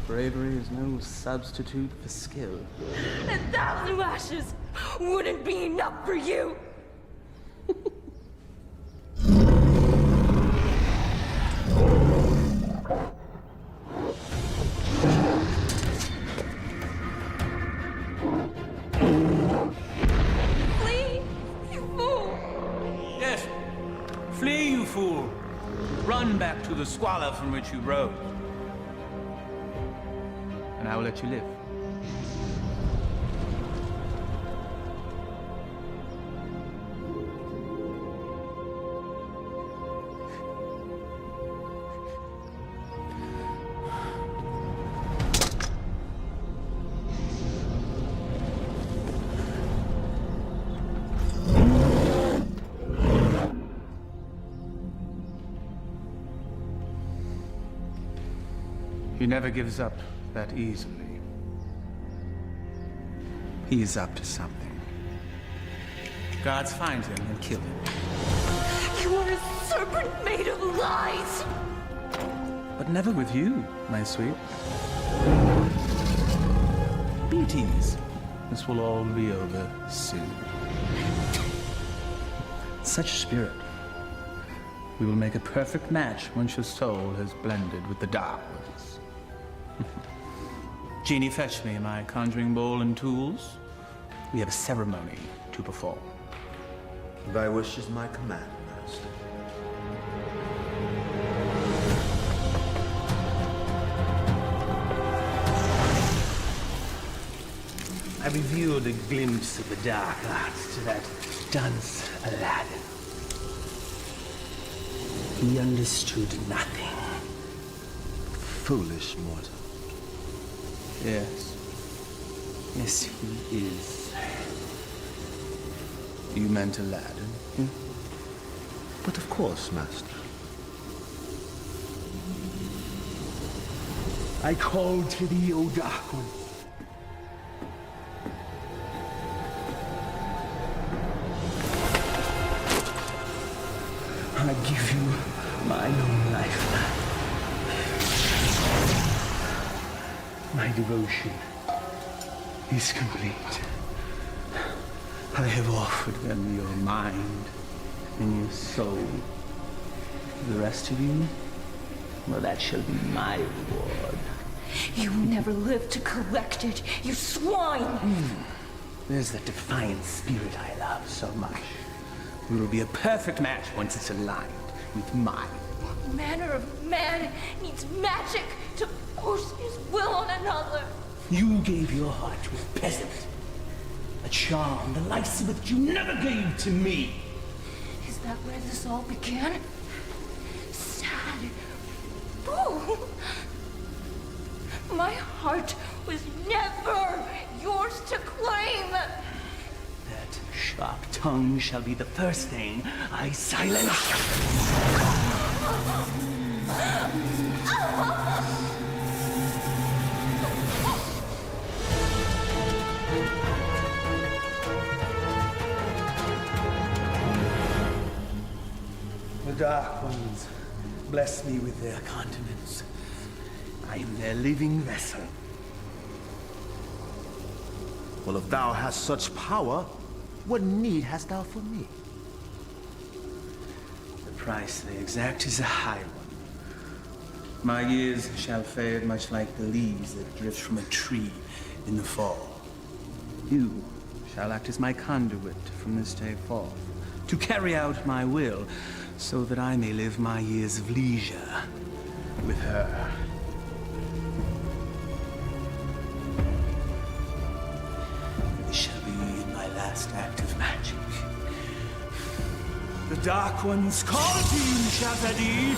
Bravery is no substitute for skill. 1,000 lashes wouldn't be enough for you. Flee, you fool! Yes, flee, you fool. Run back to the squalor from which you rose. And I will let you live. He never gives up that easily. He's up to something. Guards find him and kill him. You are a serpent made of lies! But never with you, my sweet. Be at ease. This will all be over soon. Such spirit. We will make a perfect match once your soul has blended with the dark ones. Genie, fetch me my conjuring bowl and tools. We have a ceremony to perform. Thy wish is my command, master. I revealed a glimpse of the dark arts to that dunce Aladin. He understood nothing. Foolish mortal. Yes. Yes, he is. You meant Aladin? Yeah. But of course, Master. I call to thee, O Dark One. I give you my own life. My devotion is complete. I have offered them your mind and your soul. The rest of you, well, that shall be my reward. You never lived to collect it, you swine! There's that defiant spirit I love so much. We will be a perfect match once it's aligned with mine. What manner of man needs magic to force his will on another? You gave your heart to a peasant. A charm the likes of which you never gave to me. Is that where this all began? Sad. Fool! My heart was never yours to claim! That sharp tongue shall be the first thing I silence. The Dark Ones bless me with their continence. I am their living vessel. Well, if thou hast such power, what need hast thou for me? The price they exact is a high one. My years shall fade much like the leaves that drift from a tree in the fall. You shall act as my conduit from this day forth, to carry out my will, so that I may live my years of leisure with her. This shall be my last act of magic. The Dark Ones call to you, Shazadi!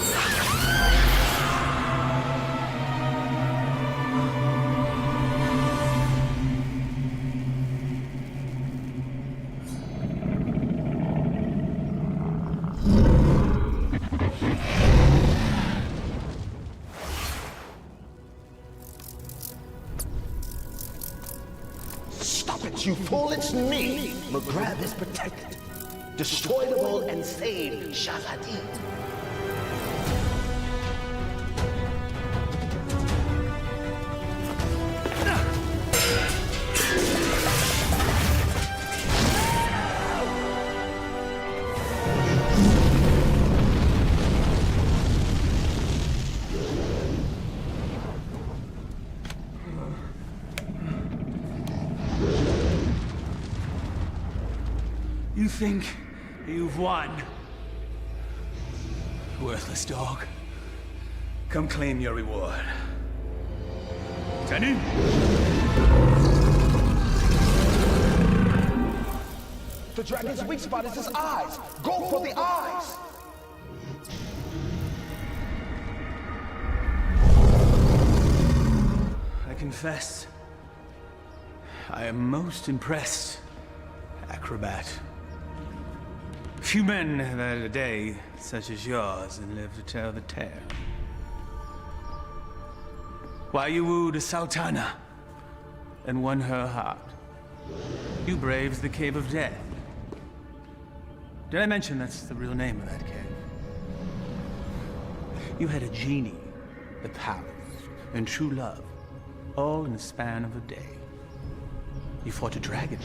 Stop it, you fool! It's me! McGrath is protected. Destroy them all and save Shazadi. You think you've won? Worthless dog. Come claim your reward. Turn in! The dragon's weak spot is his eyes. Go for the eyes. I confess, I am most impressed, acrobat. Few men have had a day such as yours and lived to tell the tale. Why you wooed a sultana and won her heart. You braved the Cave of Death. Did I mention that's the real name of that cave? You had a genie, the palace, and true love, all in the span of a day. You fought a dragon,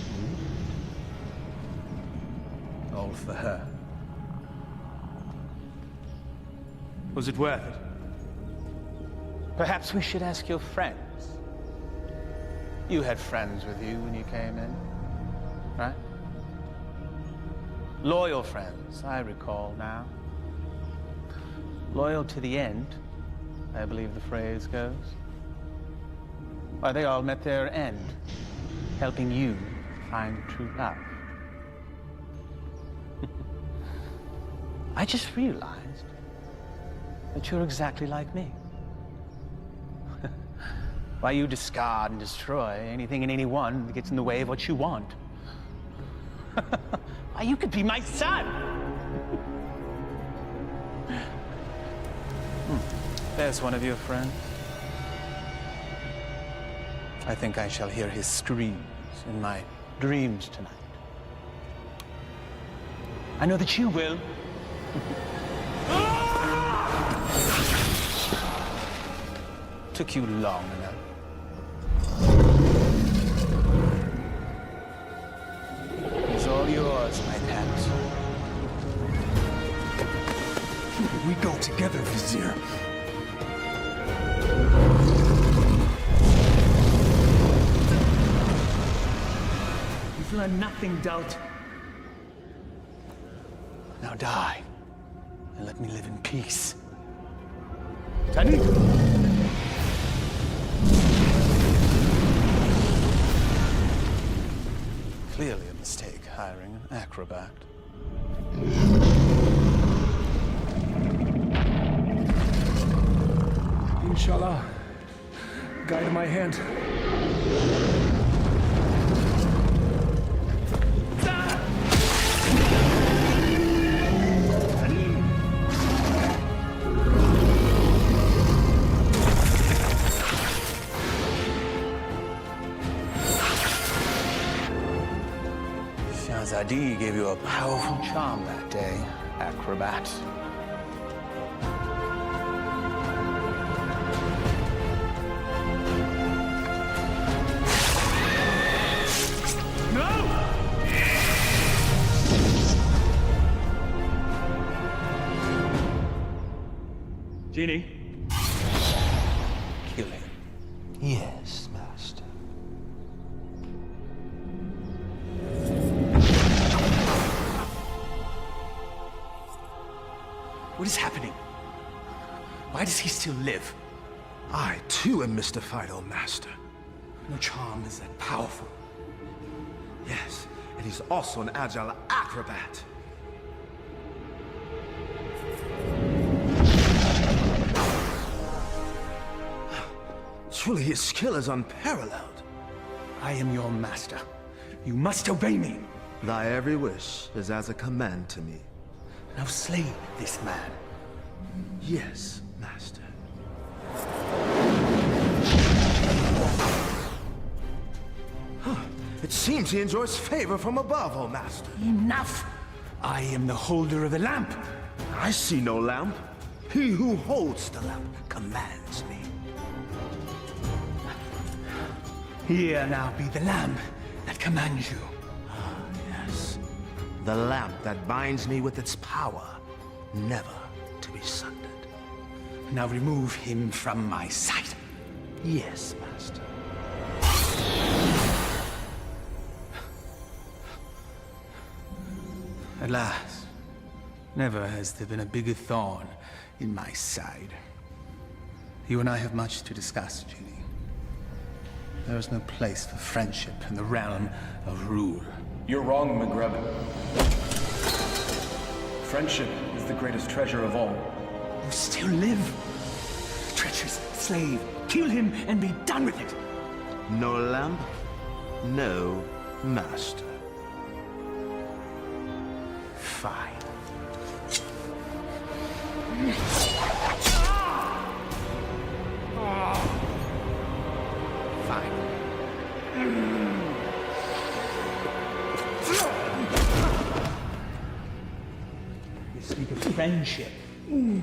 all for her. Was it worth it? Perhaps we should ask your friends. You had friends with you when you came in, right? Loyal friends, I recall now. Loyal to the end, I believe the phrase goes. Why, they all met their end, helping you find true love. I just realized that you're exactly like me. Why you discard and destroy anything and anyone that gets in the way of what you want. Why, you could be my son! There's one of your friends. I think I shall hear his screams in my dreams tonight. I know that you will. Took you long enough. It's all yours, my pet. We go together, Vizier. You've learned nothing, doubt. Now die, and let me live in peace. Tani! Clearly a mistake hiring an acrobat. Inshallah, guide my hand. Shahzadi gave you a powerful charm that day, acrobat. Genie? Kill him. Yes, Master. What is happening? Why does he still live? I, too, am mystified, O Master. No charm is that powerful. Yes, and he's also an agile acrobat. Truly, his skill is unparalleled. I am your master. You must obey me. Thy every wish is as a command to me. Now slay this man. Yes, Master. It seems he enjoys favor from above, O Master. Enough! I am the holder of the lamp. I see no lamp. He who holds the lamp commands me. Here now be the lamp that commands you. Ah, yes. The lamp that binds me with its power, never to be sundered. Now remove him from my sight. Yes, Master. At last. Never has there been a bigger thorn in my side. You and I have much to discuss, Genie. There is no place for friendship in the realm of rule. You're wrong, Maghreb. Friendship is the greatest treasure of all. You still live. Treacherous slave. Kill him and be done with it. No lamp, no master. Fine. Fine. You speak of friendship. Well,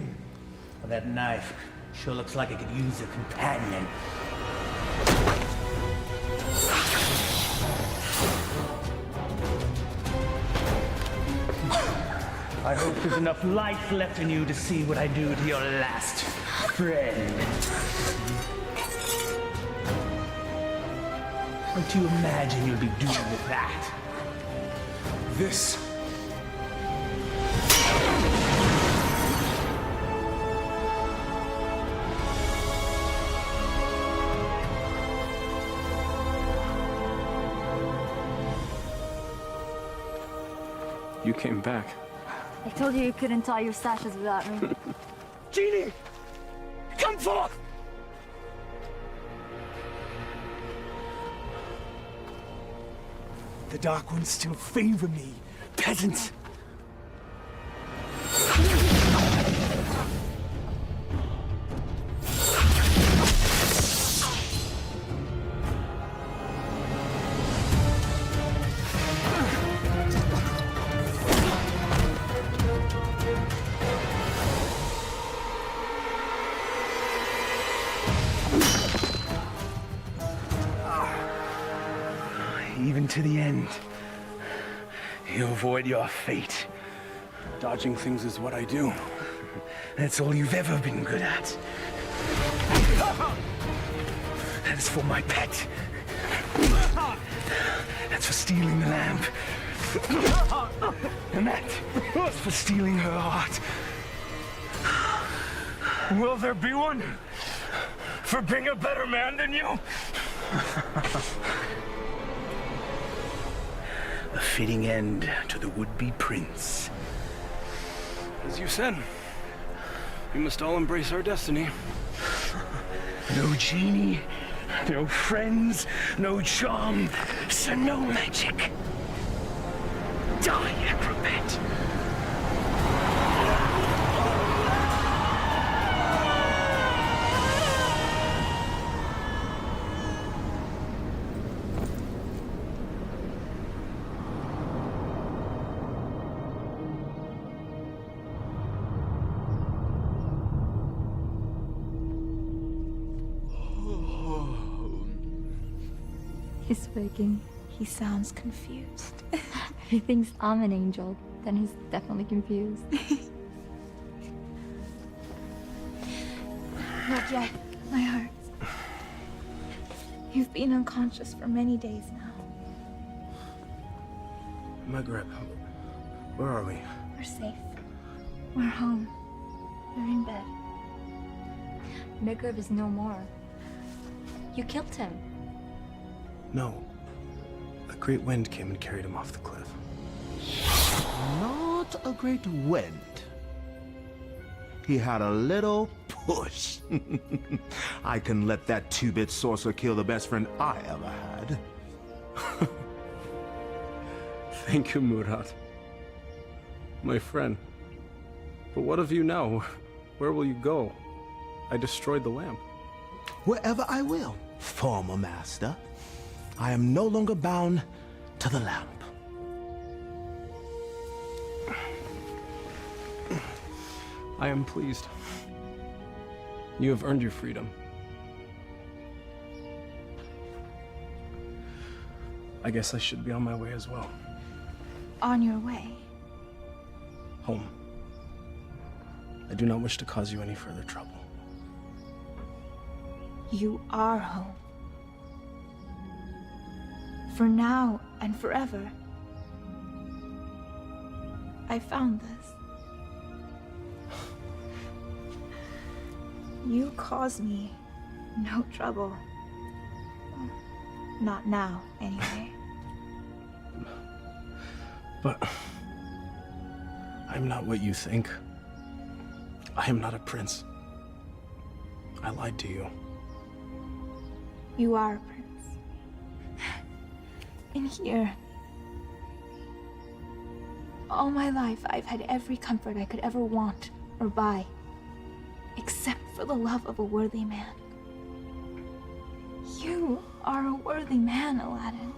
that knife sure looks like it could use a companion. I hope there's enough life left in you to see what I do to your last friend. What do you imagine you'll be doing with that? This. You came back. I told you couldn't tie your sashes without me. Genie! Come forth! The Dark Ones still favor me, peasant. Even to the end, you avoid your fate. Dodging things is what I do. That's all you've ever been good at. That is for my pet. That's for stealing the lamp. And that is for stealing her heart. Will there be one for being a better man than you? A fitting end to the would-be prince. As you said, we must all embrace our destiny. No genie, no friends, no charm, so no magic. Die, acrobat. He's waking. He sounds confused. He thinks I'm an angel. Then he's definitely confused. Not yet. My heart. You've been unconscious for many days now. Maghreb, where are we? We're safe. We're home. We're in bed. Maghreb is no more. You killed him. No. A great wind came and carried him off the cliff. Not a great wind. He had a little push. I can let that two-bit sorcerer kill the best friend I ever had. Thank you, Murad. My friend. But what of you now? Where will you go? I destroyed the lamp. Wherever I will, former master. I am no longer bound to the lamp. I am pleased. You have earned your freedom. I guess I should be on my way as well. On your way. Home. I do not wish to cause you any further trouble. You are home. For now and forever. I found this. You cause me no trouble. Not now, anyway. But I'm not what you think. I am not a prince. I lied to you. You are a prince. In here. All my life, I've had every comfort I could ever want or buy. Except for the love of a worthy man. You are a worthy man, Aladin.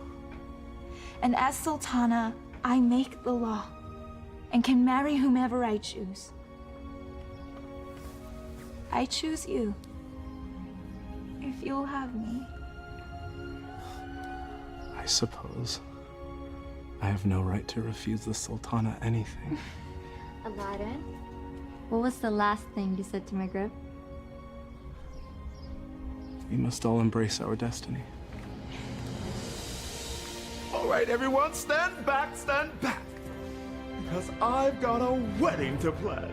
And as Sultana, I make the law and can marry whomever I choose. I choose you. If you'll have me. I suppose I have no right to refuse the Sultana anything. Aladin, what was the last thing you said to Maghreb? We must all embrace our destiny. All right, everyone, stand back, because I've got a wedding to plan.